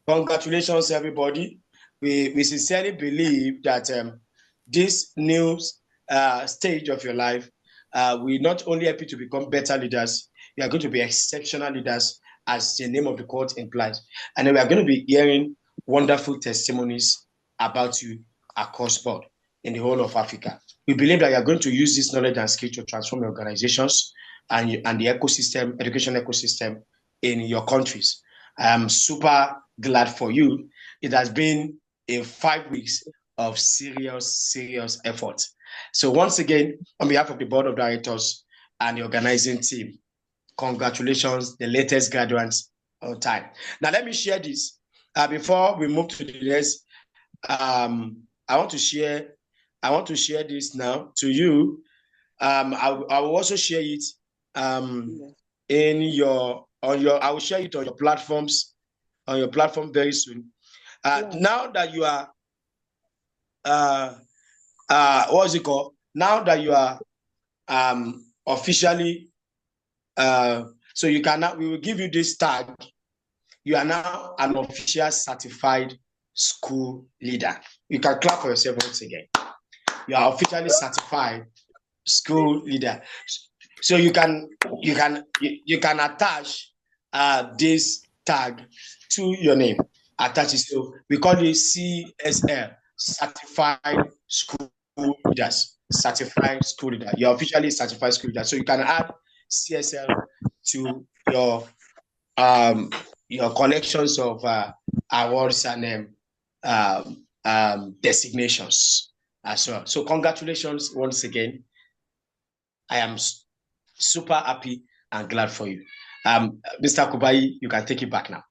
congratulations, everybody. We sincerely believe that this new stage of your life will not only help you to become better leaders, you are going to be exceptional leaders, as the name of the court implies. And then we are going to be hearing wonderful testimonies about you across board in the whole of Africa. We believe that you are going to use this knowledge and skill to transform your organizations and the ecosystem, education ecosystem in your countries. I am super glad for you. It has been 5 weeks of serious effort. So once again, on behalf of the board of directors and the organizing team, congratulations, the latest graduates on time. Now let me share this. Before we move to the next, I want to share this now to you. I will also share it I will share it on your platforms, very soon. Now that you are what's it called? Now that you are officially so you can now, we will give you this tag. You are now an official certified school leader. You can clap for yourself once again. You are officially certified school leader. So you can attach this tag to your name. Attach it. So we call it CSL, Certified School Leaders. Certified School Leader. You're officially certified school leader. So you can add CSL to your collections of awards and designations as well. So congratulations once again. I am super happy and glad for you. Mr. Kubai, you can take it back now.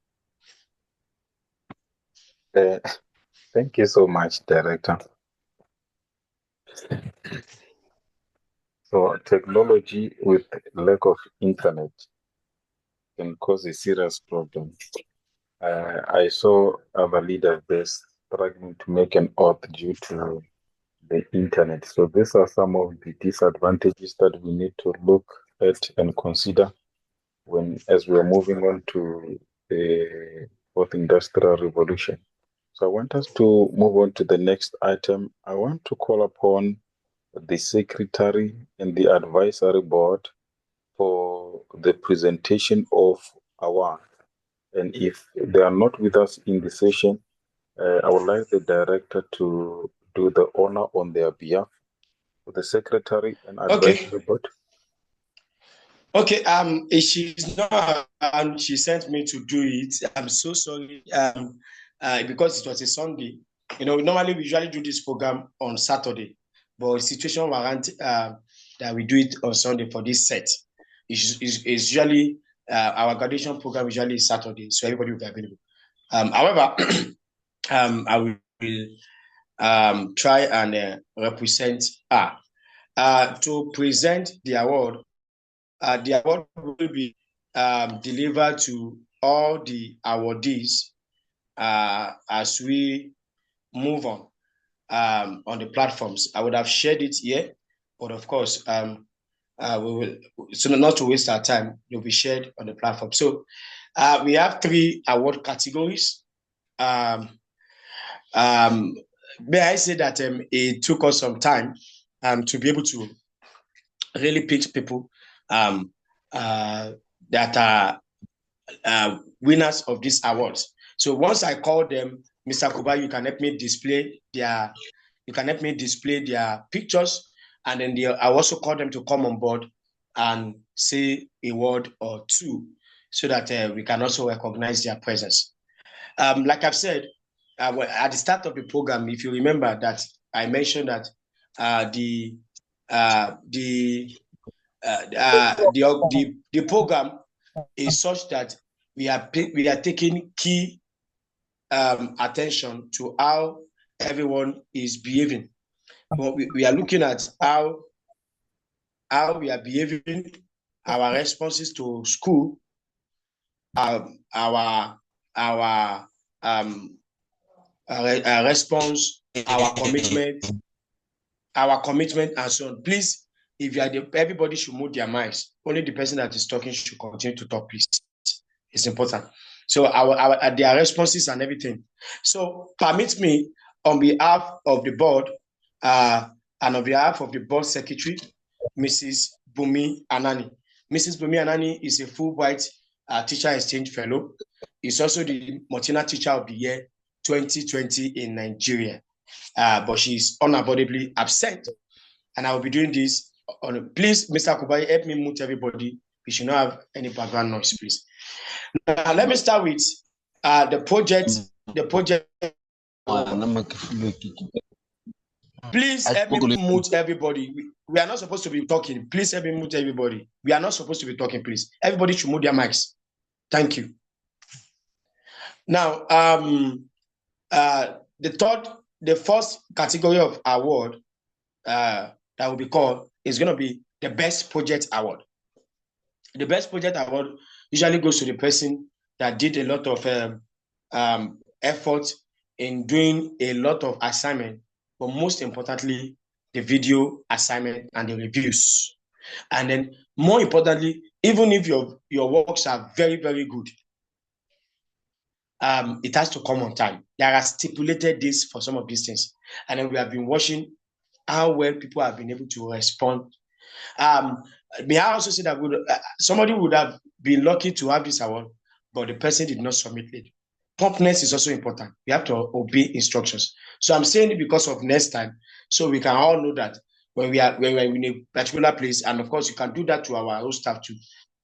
Thank you so much, Director. So technology with lack of internet can cause a serious problem. I saw other leaders struggling to make an oath due to the internet. So these are some of the disadvantages that we need to look at and consider as we are moving on to the fourth industrial revolution. So I want us to move on to the next item. I want to call upon the secretary and the advisory board for the presentation of award. And if they are not with us in the session, I would like the director to do the honor on their behalf for the secretary and advisory board. Okay, she's not, she sent me to do it. I'm so sorry, because it was a Sunday. You know, normally we usually do this program on Saturday, but situation warrant that we do it on Sunday for this set. It's usually our graduation program usually is Saturday, so everybody will be available. However, I will try and represent her to present the award. The award will be delivered to all the awardees as we move on the platforms. I would have shared it here, but of course, we will, so not to waste our time, it will be shared on the platform. So we have 3 award categories. May I say that it took us some time to be able to really pick people that are winners of these awards. So once I call them, Mr. Kuba, you can help me display their pictures, and then I also call them to come on board and say a word or two, so that we can also recognize their presence. Like I've said, at the start of the program, if you remember that I mentioned that the program is such that we are taking key attention to how everyone is behaving. We are looking at how we are behaving, our responses to school, our response, our commitment, and so on. Please, if you are everybody should move their minds. Only the person that is talking should continue to talk, please. It's important. So their responses and everything. So permit me, on behalf of the board and on behalf of the board secretary, Mrs. Bumi Anani. Mrs. Bumi Anani is a Fulbright Teacher Exchange Fellow. Is also the Motina Teacher of the Year 2020 in Nigeria. But she is unavoidably absent. And I will be doing this. Please, Mr. Kubai, help me mute everybody. We should not have any background noise, please. Now, let me start with the project. Please help me mute everybody. We are not supposed to be talking. Please help me mute everybody. We are not supposed to be talking, please. Everybody should mute their mics. Thank you. Now, the first category of award that will be called is going to be the Best Project Award. The Best Project Award usually goes to the person that did a lot of effort in doing a lot of assignment, but most importantly, the video assignment and the reviews. And then more importantly, even if your works are very, very good, it has to come on time. There are stipulated days for some of these things. And then we have been watching how well people have been able to respond. May I also say that somebody would have been lucky to have this award, but the person did not submit it. Promptness is also important. We have to obey instructions. So I'm saying it because of next time, so we can all know that when we are in a particular place, and of course you can do that to our own staff too.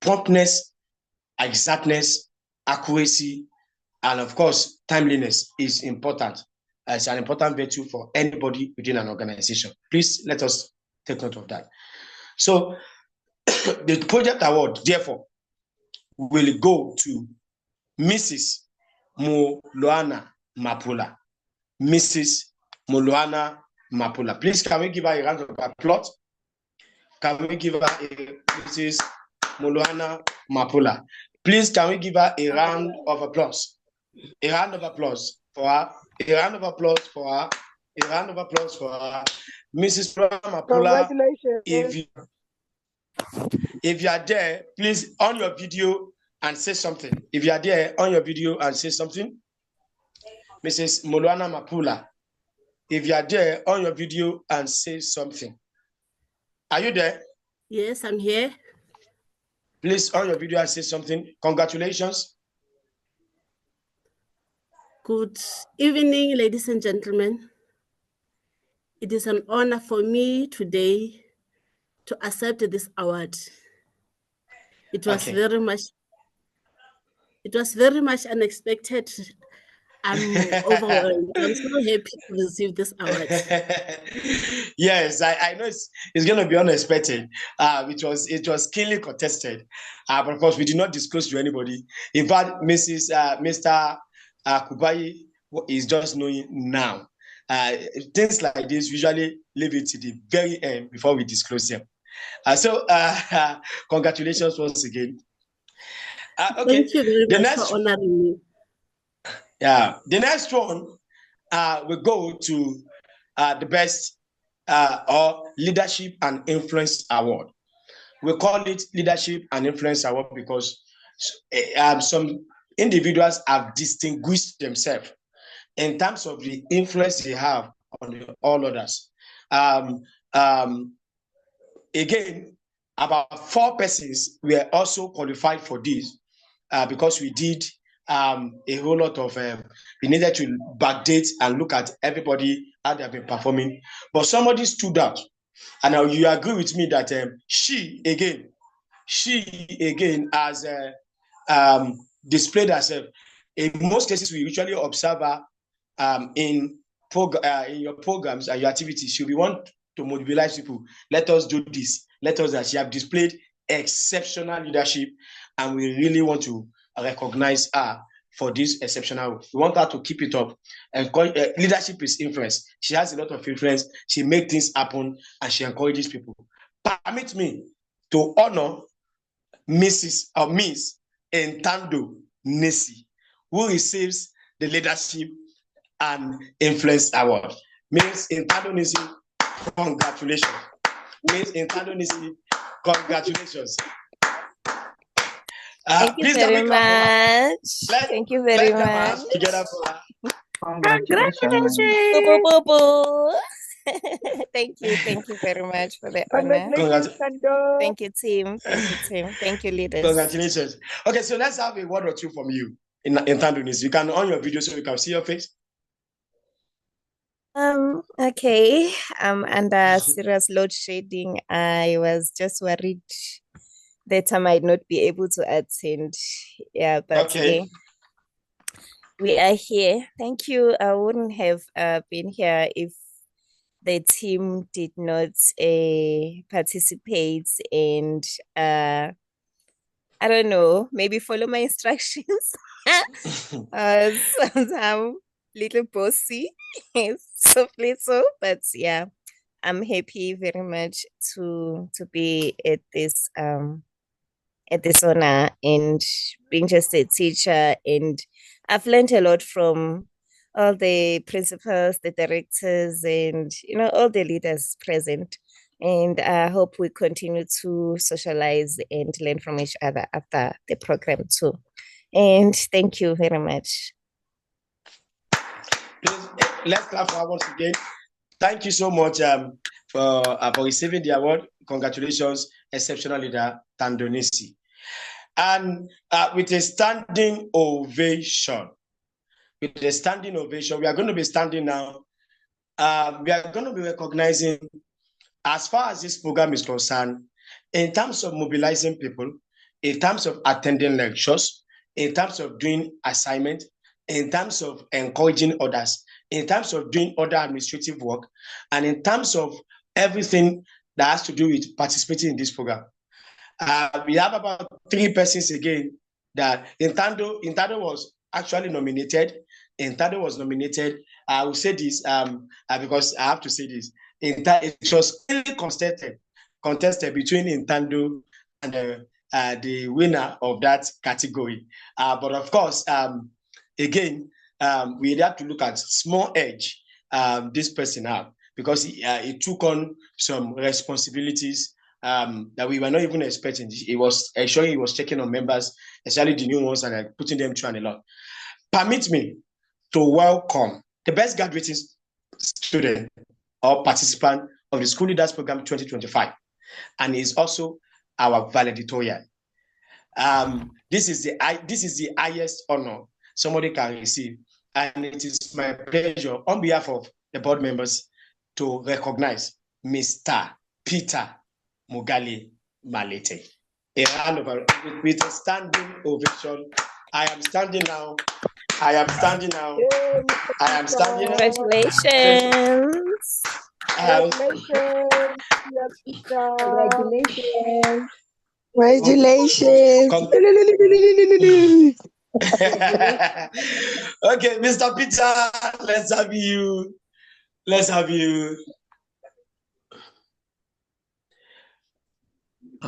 Promptness, exactness, accuracy, and of course timeliness is important. It's an important virtue for anybody within an organization. Please let us take note of that. So the project award, therefore, will go to Mrs. Moloana Mapula. Mrs. Moloana Mapula. Please, can we give her a round of applause? Can we give her Mrs. Moloana Mapula? Please, can we give her a round of applause? A round of applause for her. A round of applause for her. A round of applause for her. Mrs. Mapula. Congratulations. If you are there, please on your video and say something. If you are there, on your video and say something. Mrs. Moloana Mapula. If you are there, on your video and say something. Are you there? Yes, I'm here. Please on your video and say something. Congratulations. Good evening, ladies and gentlemen. It is an honor for me today to accept this award. It was very much unexpected. I'm overwhelmed. I'm so happy to receive this award. Yes, I know it's going to be unexpected. It was keenly contested, but of course we did not disclose to anybody. In fact, Mr. Kubai is just knowing now. Things like this usually leave it to the very end before we disclose them. So congratulations once again. Okay. Thank you very much for honoring me. Yeah, the next one will go to the Best or Leadership and Influence Award. We call it Leadership and Influence Award because some individuals have distinguished themselves in terms of the influence they have on all others. Again, about 4 persons were also qualified for this because we did a whole lot of, we needed to backdate and look at everybody, how they have been performing. But somebody stood out. And now you agree with me that she again has displayed herself. In most cases, we usually observe her in your programs and your activities. She will want to mobilize people. Let us do this. let us that she have displayed exceptional leadership, and we really want to recognize her for this exceptional work. We want her to keep it up. And leadership is influence. She has a lot of influence. She makes things happen, and she encourages people. Permit me to honor Mrs. or Miss Ntando Nesi, who receives the Leadership and Influence Award. Miss Ntando Nesi, congratulations. Miss Ntando Nesi, congratulations. Thank you very much. Thank you very much. Together for her. Congratulations. Boo, boo, boo. Thank you very much for the honor. Thank you, team. Thank you, leaders. Congratulations. Okay, so let's have a word or two from you in Tandonis. You can on your video so we can see your face. Okay. Under serious load shedding. I was just worried that I might not be able to attend. Yeah, but okay. We are here. Thank you. I wouldn't have been here if the team did not participate and I don't know, maybe follow my instructions. Sometimes little bossy, so, but yeah, I'm happy very much to be at this honor and being just a teacher, and I've learned a lot from all the principals, the directors, and all the leaders present. And I hope we continue to socialize and learn from each other after the program too. And thank you very much. Please, let's clap for her once again. Thank you so much for receiving the award. Congratulations, exceptional leader Tandonisi. And with a standing ovation. With a standing ovation, we are going to be standing now. We are going to be recognizing, as far as this program is concerned, in terms of mobilizing people, in terms of attending lectures, in terms of doing assignment, in terms of encouraging others, in terms of doing other administrative work, and in terms of everything that has to do with participating in this program. We have about 3 persons again that Ntando was actually nominated. Ntando was nominated. I will say this because I have to say this. It was clearly contested between Ntando and the winner of that category. But of course, again, we have to look at small edge this person had, because he took on some responsibilities that we were not even expecting. He was ensuring he was checking on members, especially the new ones, and putting them through and a lot. Permit me to welcome the best graduating student or participant of the School Leaders Program 2025, and is also our valedictorian. This is the highest honor somebody can receive, and it is my pleasure on behalf of the board members to recognize Mr. Peter Mugali Malete. A round of applause with a standing ovation. I am standing now. Congratulations. Okay, Mr. Peter, let's have you.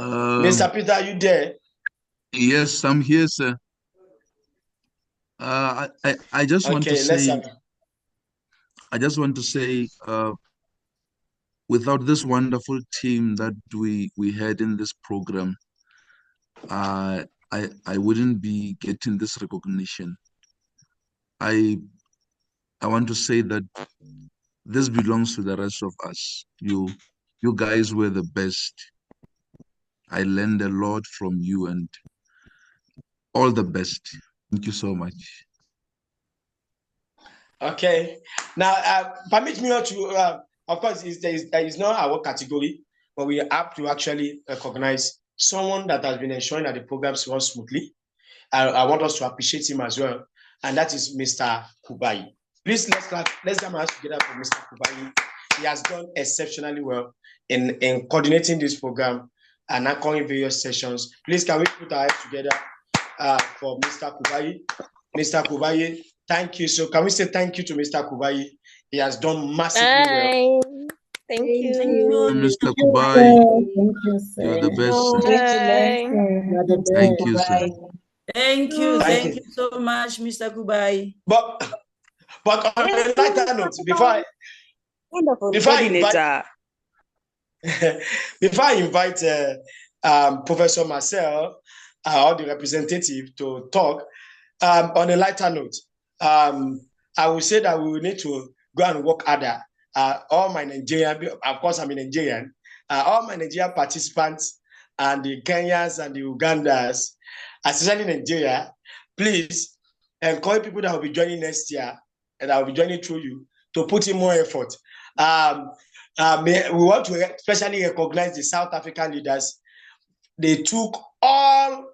Mr. Peter, are you there? Yes, I'm here, sir. I just want to say, without this wonderful team that we had in this program, I wouldn't be getting this recognition. I want to say that this belongs to the rest of us. You guys were the best. I learned a lot from you, and all the best. Thank you so much. Okay. Now, permit me to, of course, there is not our category, but we have to actually recognize someone that has been ensuring that the programs run smoothly. I want us to appreciate him as well, and that is Mr. Kubai. Please, let's get our hands together for Mr. Kubai. He has done exceptionally well in coordinating this program and anchoring various sessions. Please, can we put our hands together for Mr. Kubayi? Mr. Kubayi, thank you. So can we say thank you to Mr. Kubayi? He has done massively well. Thank you. Mr. Kubayi, Thank you, sir. you're the best, sir. You're the best. Thank you, sir. Thank you. Thank you so much, Mr. Kubayi. But on a lighter note, before I invite Professor Marcel or the representative to talk, on a lighter note, I will say that we will need to go and work harder. All my Nigerian, of course, I'm a Nigerian. All my Nigerian participants and the Kenyans and the Ugandans, especially Nigeria, please encourage people that will be joining next year and that will be joining through you to put in more effort. We want to especially recognize the South African leaders. They took all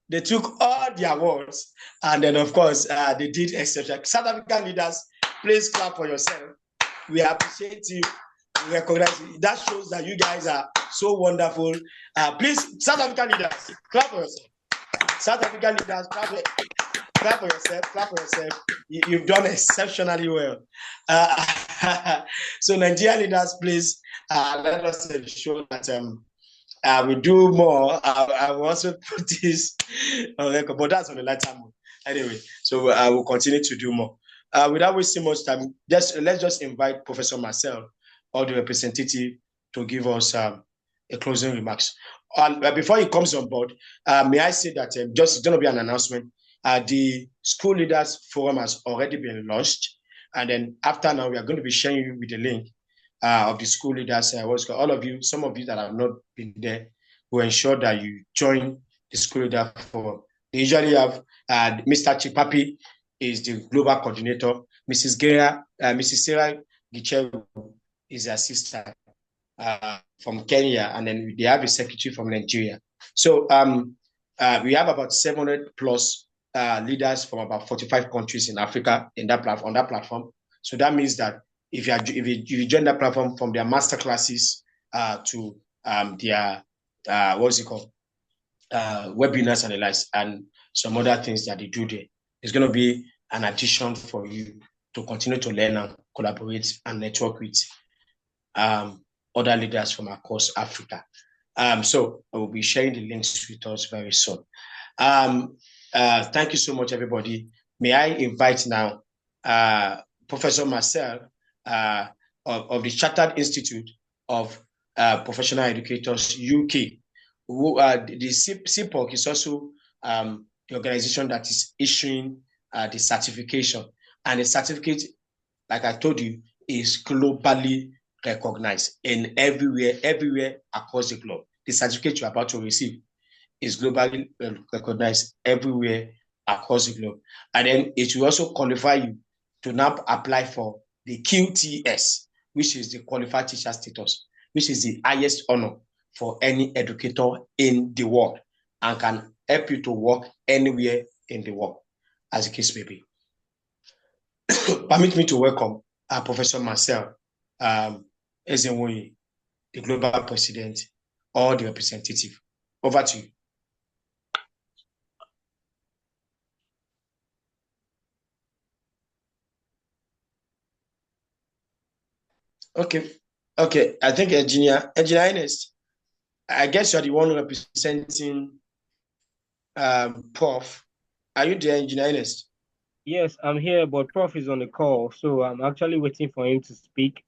the awards, and then of course they did exception. South African leaders, please clap for yourself. We appreciate you. We recognize you. That shows that you guys are so wonderful. Please, South African leaders, clap for yourself. South African leaders, clap for yourself. Clap for yourself. You've done exceptionally well. So Nigerian leaders, please let us show that we do more. I will also put this on record, but that's on the lighter mode. Anyway, so I will continue to do more. Without wasting much time, let's just invite Professor Marcel or the representative to give us a closing remarks. Before he comes on board, may I say that just it's going to be an announcement. The School Leaders Forum has already been launched, and then after now, we are going to be sharing you with the link of the school leaders. All of you, some of you that have not been there, will ensure that you join the School Leaders Forum. They usually have Mr. Chipapi is the global coordinator. Mrs. Sarah Gicheru is the assistant from Kenya, and then they have a secretary from Nigeria. So we have about 700 plus leaders from about 45 countries in Africa on that platform. So that means that if you join that platform, from their master classes to their webinars and the likes, and some other things that they do there, it's going to be an addition for you to continue to learn and collaborate and network with other leaders from across Africa. So I will be sharing the links with us very soon. Thank you so much, everybody. May I invite now Professor Marcel of the Chartered Institute of Professional Educators UK, who the CPOC is also the organization that is issuing the certification. And the certificate, like I told you, is globally recognized in everywhere across the globe. The certificate you're about to receive is globally recognized everywhere across the globe. And then it will also qualify you to now apply for the QTS, which is the Qualified Teacher Status, which is the highest honor for any educator in the world and can help you to work anywhere in the world, as the case may be. Permit me to welcome Professor Marcel Ezenwoyi, the Global President or the representative. Over to you. Okay. I think Engineer Ernest, I guess you're the one representing Prof. Are you there, Engineer Ernest? Yes, I'm here, but Prof is on the call, so I'm actually waiting for him to speak.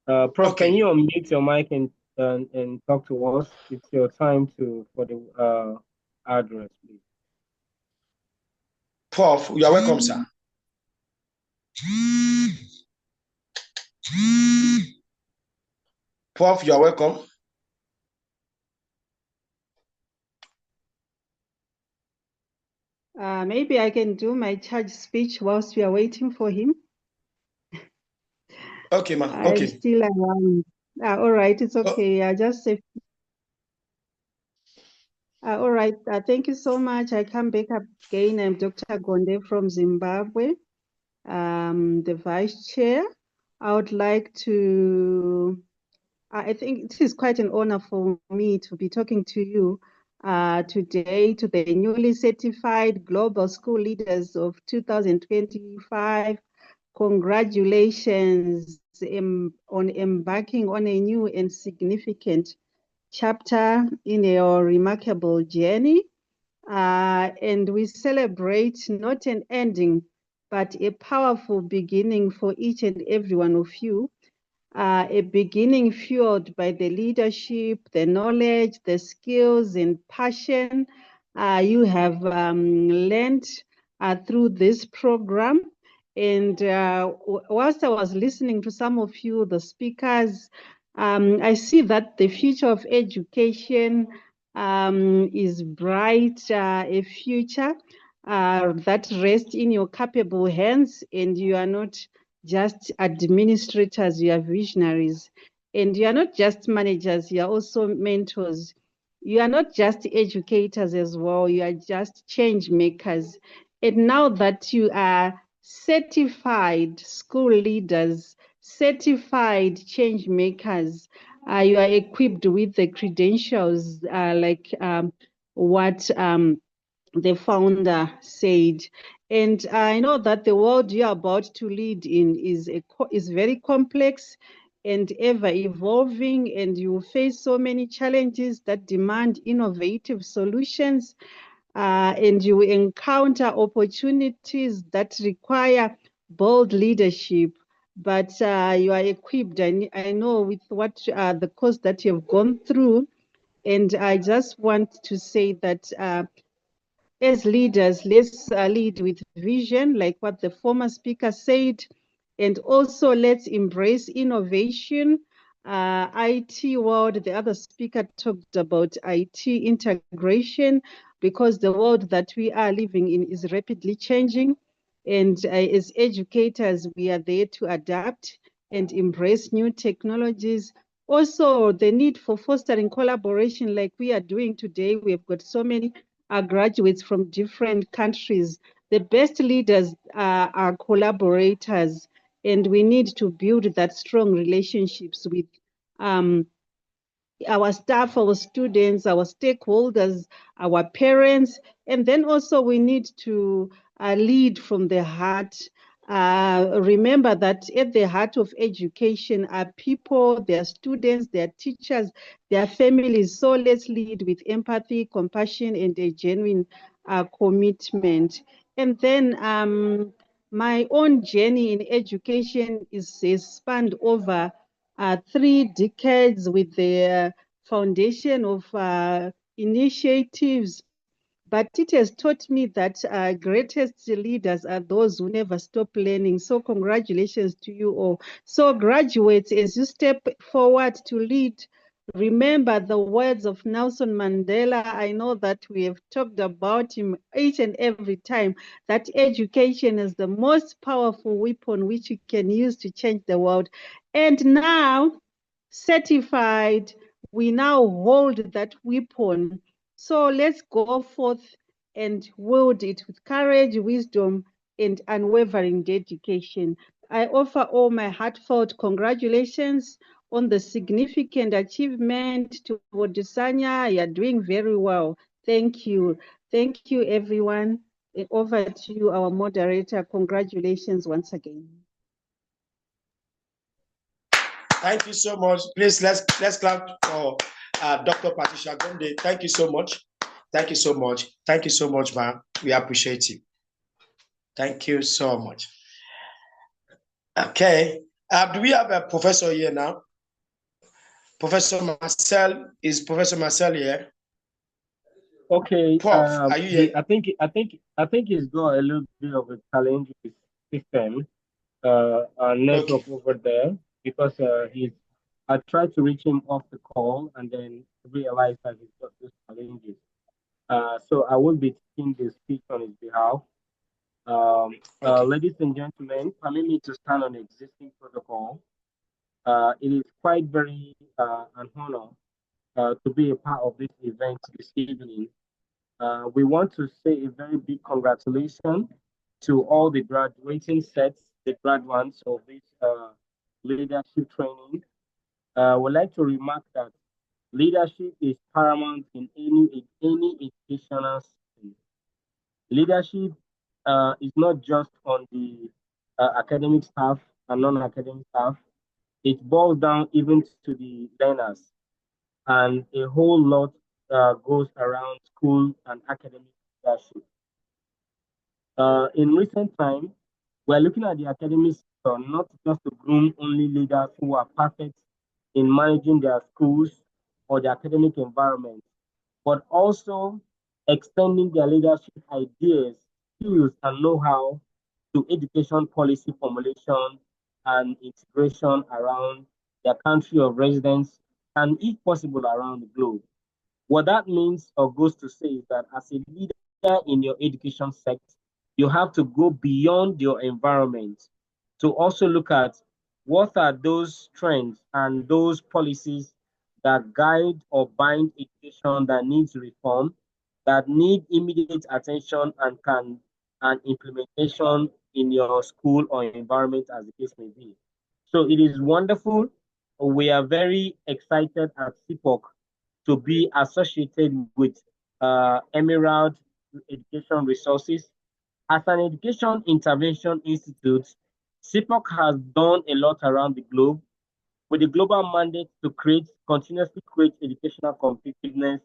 Prof, Okay. can you unmute your mic and talk to us? It's your time for the address, please. Prof, you are welcome, sir. Prof, you are welcome. Maybe I can do my charge speech whilst we are waiting for him. Okay, ma'am. I'm Okay. still around. All right, it's okay. I just say. All right. Thank you so much. I come back up again. I'm Dr. Gonde from Zimbabwe, the Vice Chair. I would like to I think it is quite an honor for me to be talking to you today, to the newly certified Global School Leaders of 2025. Congratulations on embarking on a new and significant chapter in your remarkable journey. And we celebrate not an ending, but a powerful beginning for each and every one of you. A beginning fueled by the leadership, the knowledge, the skills, and passion you have learned through this program. And whilst I was listening to some of you, the speakers, I see that the future of education is bright, a future that rests in your capable hands, and you are not just administrators, you are visionaries. And you are not just managers, you are also mentors. You are not just educators as well, you are just change makers. And now that you are certified school leaders, certified change makers, you are equipped with the credentials like what the founder said. And I know that the world you're about to lead in is very complex and ever evolving, and you face so many challenges that demand innovative solutions, and you encounter opportunities that require bold leadership. But you are equipped, I know, with what the course that you've gone through. And I just want to say that as leaders, let's lead with vision, like what the former speaker said, and also let's embrace innovation. IT world, the other speaker talked about IT integration, because the world that we are living in is rapidly changing. And as educators, we are there to adapt and embrace new technologies. Also, the need for fostering collaboration like we are doing today. We've got so many graduates from different countries. The best leaders are collaborators, and we need to build that strong relationships with our staff, our students, our stakeholders, our parents. And then also we need to lead from the heart. Remember that at the heart of education are people, their students, their teachers, their families. So let's lead with empathy, compassion, and a genuine commitment. And then my own journey in education is spanned over 3 decades with the foundation of initiatives. But it has taught me that greatest leaders are those who never stop learning. So congratulations to you all. So graduates, as you step forward to lead, remember the words of Nelson Mandela. I know that we have talked about him each and every time, that education is the most powerful weapon which you can use to change the world. And now, certified, we now hold that weapon. So let's go forth and wield it with courage, wisdom, and unwavering dedication. I offer all my heartfelt congratulations on the significant achievement to Wodisanya. You're doing very well. Thank you. Thank you, everyone. Over to you, our moderator. Congratulations once again. Thank you so much. Please, let's clap for Dr. Patricia Gonde. Thank you so much. Thank you so much. Thank you so much, ma'am. We appreciate you. Thank you so much. Okay. Do we have a professor here now? Professor Marcel, is Professor Marcel here? Okay. Prof, are you here? I think he's got a little bit of a challenge with system, network over there, because I tried to reach him off the call and then realized that he's got these challenges. So I will be taking the speech on his behalf. Ladies and gentlemen, permit me to stand on existing protocol. It is quite very an honor to be a part of this event this evening. We want to say a very big congratulations to all the graduating sets, the graduates of this leadership training. I would like to remark that leadership is paramount in any educational system. Leadership is not just on the academic staff and non-academic staff. It boils down even to the learners, and a whole lot goes around school and academic leadership. In recent time, we're looking at the academic sector not just to groom only leaders who are perfect in managing their schools or the academic environment, but also extending their leadership ideas, skills, and know-how to education policy formulation and integration around their country of residence and, if possible, around the globe. What that means or goes to say is that as a leader in your education sector, you have to go beyond your environment to also look at what are those trends and those policies that guide or bind education that needs reform, that need immediate attention and implementation in your school or environment, as the case may be. So it is wonderful. We are very excited at CPOC to be associated with Emerald Education Resources. As an education intervention institute, CPOC has done a lot around the globe with the global mandate to continuously create educational competitiveness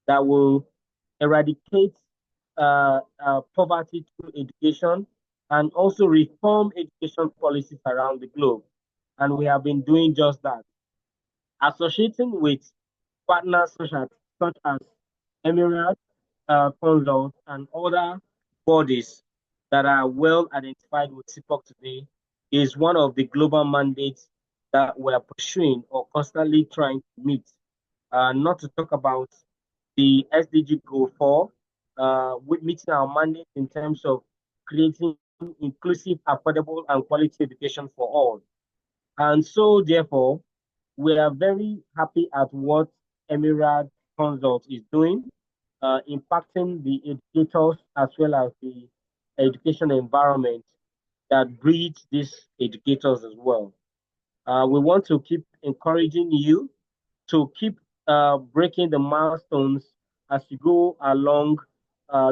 that will eradicate poverty through education and also reform education policies around the globe. And we have been doing just that, associating with partners such as Emerald Consult and other bodies that are well identified with CPOC today is one of the global mandates that we're pursuing or constantly trying to meet. Not to talk about the SDG Goal 4, with meeting our mandate in terms of creating inclusive, affordable, and quality education for all. And so, therefore, we are very happy at what Emerald Consult is doing, impacting the educators as well as the education environment that breeds these educators as well. We want to keep encouraging you to keep breaking the milestones as you go along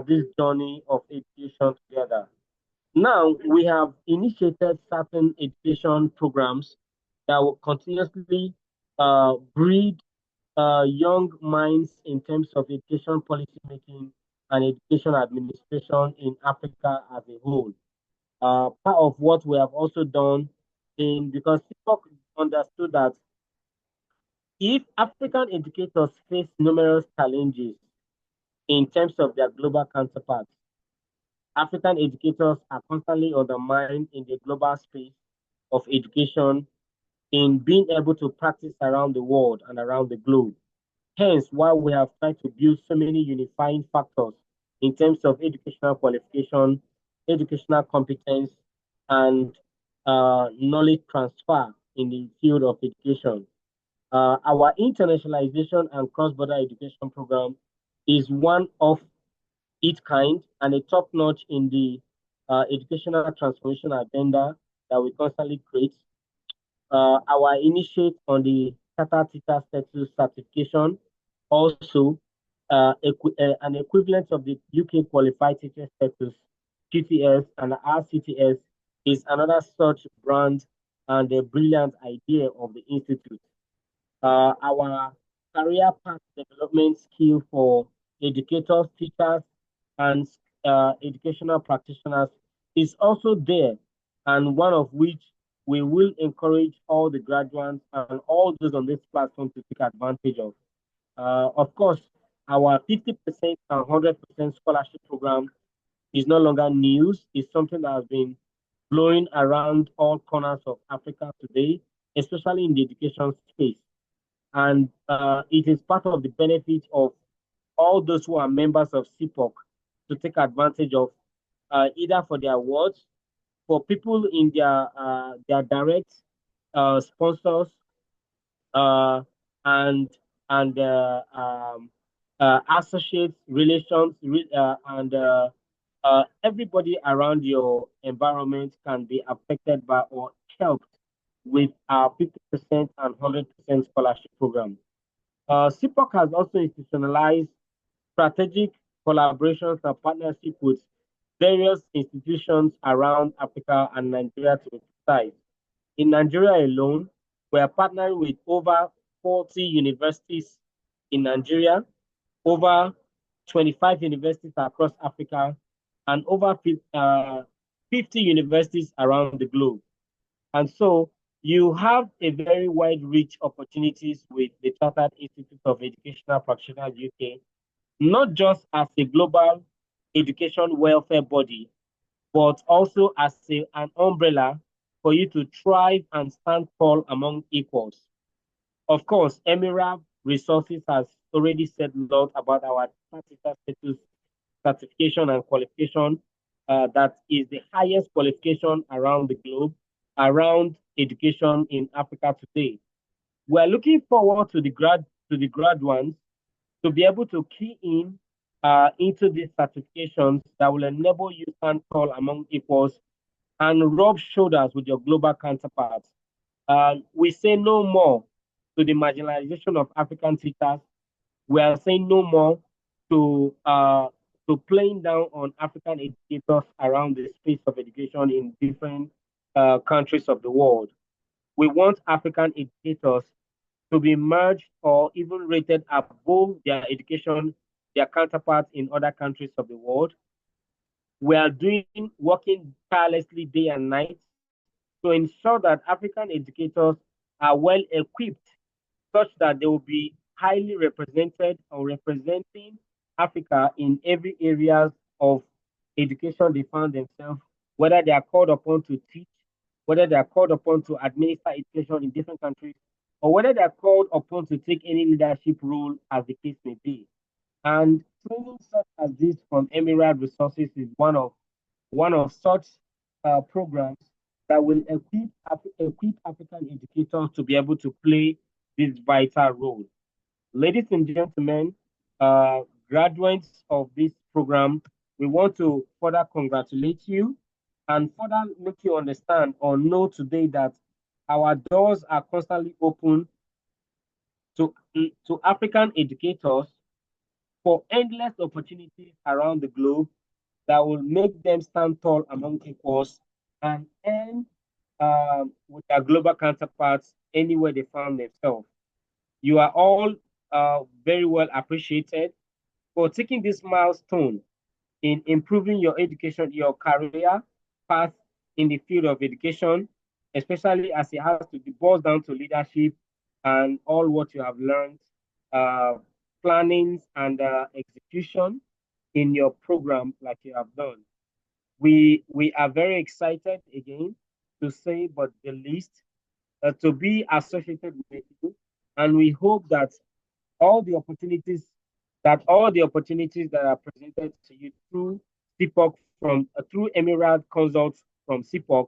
this journey of education together. Now, we have initiated certain education programs that will continuously breed young minds in terms of education policy making and education administration in Africa as a whole. Part of what we have also done because CPOC understood that if African educators face numerous challenges in terms of their global counterparts, African educators are constantly undermined in the global space of education in being able to practice around the world and around the globe. Hence, why we have tried to build so many unifying factors in terms of educational qualification, educational competence, and knowledge transfer in the field of education. Our internationalization and cross-border education program is one of its kind and a top-notch in the educational transformation agenda that we constantly create. Our initiate on the Tata Teacher Status certification, also an equivalent of the UK Qualified Teacher Status, QTS, and RCTS is another such brand and a brilliant idea of the Institute. Our career path development skill for educators, teachers, and educational practitioners is also there, and one of which we will encourage all the graduates and all those on this platform to take advantage of. Of course, our 50% and 100% scholarship program is no longer news. It's something that has been blowing around all corners of Africa today, especially in the education space. And it is part of the benefit of all those who are members of CPOC to take advantage of either for their awards, for people in their direct sponsors, and associates, relations, and everybody around your environment can be affected by or helped with our 50% and 100% scholarship program. CPOC has also institutionalized strategic collaborations and partnership with various institutions around Africa and Nigeria to be precise. In Nigeria alone, we are partnering with over 40 universities in Nigeria, over 25 universities across Africa, and over 50 universities around the globe. And so you have a very wide reach opportunities with the Chartered Institute of Educational Practitioners UK, not just as a global education welfare body, but also as an umbrella for you to thrive and stand tall among equals. Of course, Emirab Resources has already said a lot about our practical status certification and qualification. That is the highest qualification around the globe, around education in Africa today. We're looking forward to the graduates to be able to key in into these certifications that will enable you stand tall among equals and rub shoulders with your global counterparts. We say no more to the marginalization of African teachers. We are saying no more to playing down on African educators around the space of education in different countries of the world. We want African educators to be merged or even rated above their education, their counterparts in other countries of the world. We are working tirelessly day and night to ensure that African educators are well equipped such that they will be highly represented or representing Africa in every areas of education they found themselves, whether they are called upon to teach, whether they are called upon to administer education in different countries, or whether they are called upon to take any leadership role as the case may be. And training such as this from Emirab Resources is one of such programs that will equip African educators to be able to play this vital role. Ladies and gentlemen, graduates of this program, we want to further congratulate you and further make you understand or know today that our doors are constantly open to African educators for endless opportunities around the globe that will make them stand tall among equals and earn with their global counterparts anywhere they found themselves. You are all very well appreciated for taking this milestone in improving your education, your career path in the field of education, especially as it has to be boiled down to leadership and all what you have learned, plannings and execution in your program like you have done. We are very excited again to say but the least to be associated with you, and we hope that all the opportunities that are presented to you through CPOC through Emirab Consults from CPOC,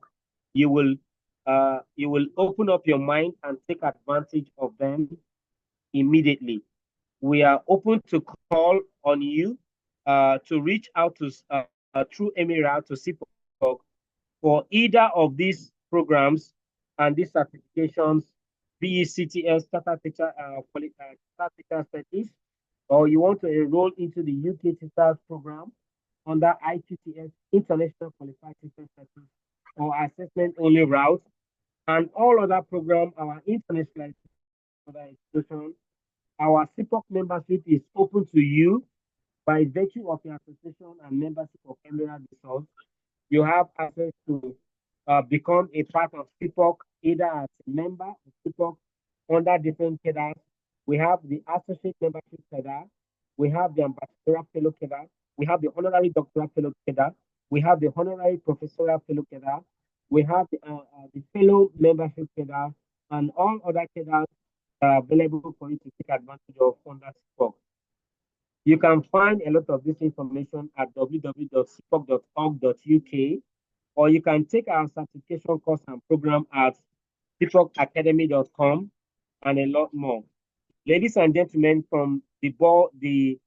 you will open up your mind and take advantage of them immediately. We are open to call on you to reach out to through Emirab to CPOC for either of these programs and these certifications, be it CTS, Chartered Teacher Studies, or you want to enroll into the UK Teachers Program under IQTS, International Qualified Teacher Status, or assessment only route, and all other programs, our international institution, our CPOC membership is open to you by virtue of your association and membership of Emirab Resource. You have access to become a part of CPOC, either as a member of CPOC under different cadres. We have the associate membership cadre, we have the ambassador fellow cadre, we have the honorary doctoral fellow cadre, we have the honorary professorial fellow cadre, we have the fellow membership cadre, and all other cadres available for you to take advantage of under CPOC. You can find a lot of this information at www.cpoc.org.uk, or you can take our certification course and program at cpocacademy.com and a lot more. Ladies and gentlemen, from the board, the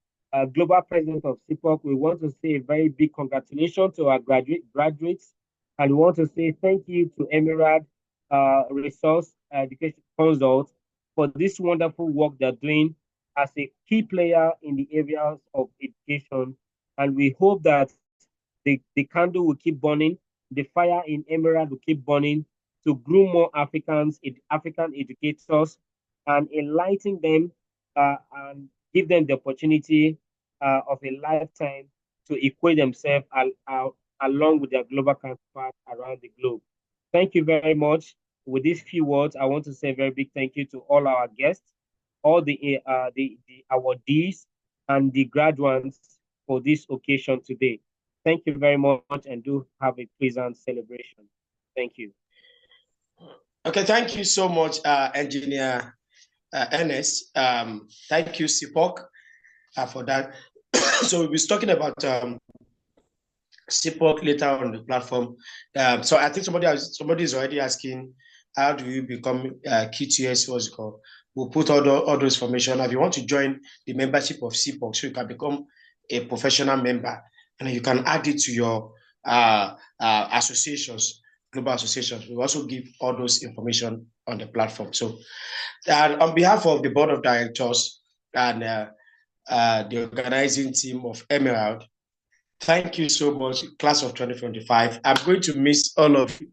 global president of CPOC, we want to say a very big congratulations to our graduates, and we want to say thank you to Emirab Resource Education Consult for this wonderful work they're doing as a key player in the areas of education. And we hope that the candle will keep burning, the fire in Emerald will keep burning to groom more African educators and enlighten them and give them the opportunity of a lifetime to equate themselves along with their global counterparts around the globe. Thank you very much. With these few words, I want to say a very big thank you to all our guests, all the awardees, and the graduates for this occasion today. Thank you very much, and do have a pleasant celebration. Thank you. Okay, thank you so much, Engineer Ernest. Thank you, CPOC, for that. So we'll be talking about CPOC later on the platform. So I think somebody is already asking, how do you become QTS? What's it called? We'll put all those information. If you want to join the membership of CPOC, so you can become a professional member, and you can add it to your associations, global associations. We also give all those information on the platform. So on behalf of the board of directors and the organizing team of Emerald, thank you so much, class of 2025. I'm going to miss all of you.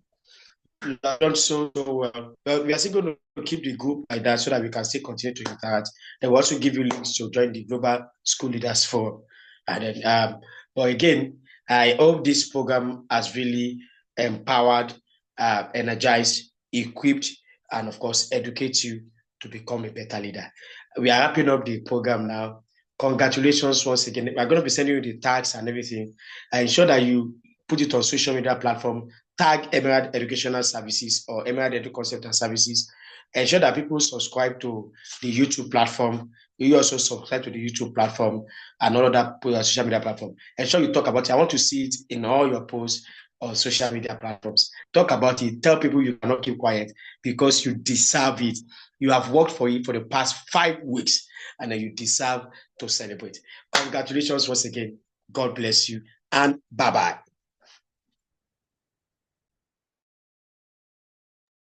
You've done so well. But we are still going to keep the group like that so that we can still continue to interact. They will also give you links to join the Global School Leaders Forum. And then, but again, I hope this program has really empowered, energized, equipped, and of course, educate you to become a better leader. We are wrapping up the program now. Congratulations once again. We're going to be sending you the tags and everything. I ensure that you put it on social media platform, tag Emerald Educational Services or Emerald Edu Concept and Services. Ensure that people subscribe to the YouTube platform. You also subscribe to the YouTube platform and all other social media platform. Ensure you talk about it. I want to see it in all your posts on social media platforms. Talk about it. Tell people you cannot keep quiet because you deserve it. You have worked for it for the past 5 weeks, and then you deserve to celebrate. Congratulations once again. God bless you, and bye-bye.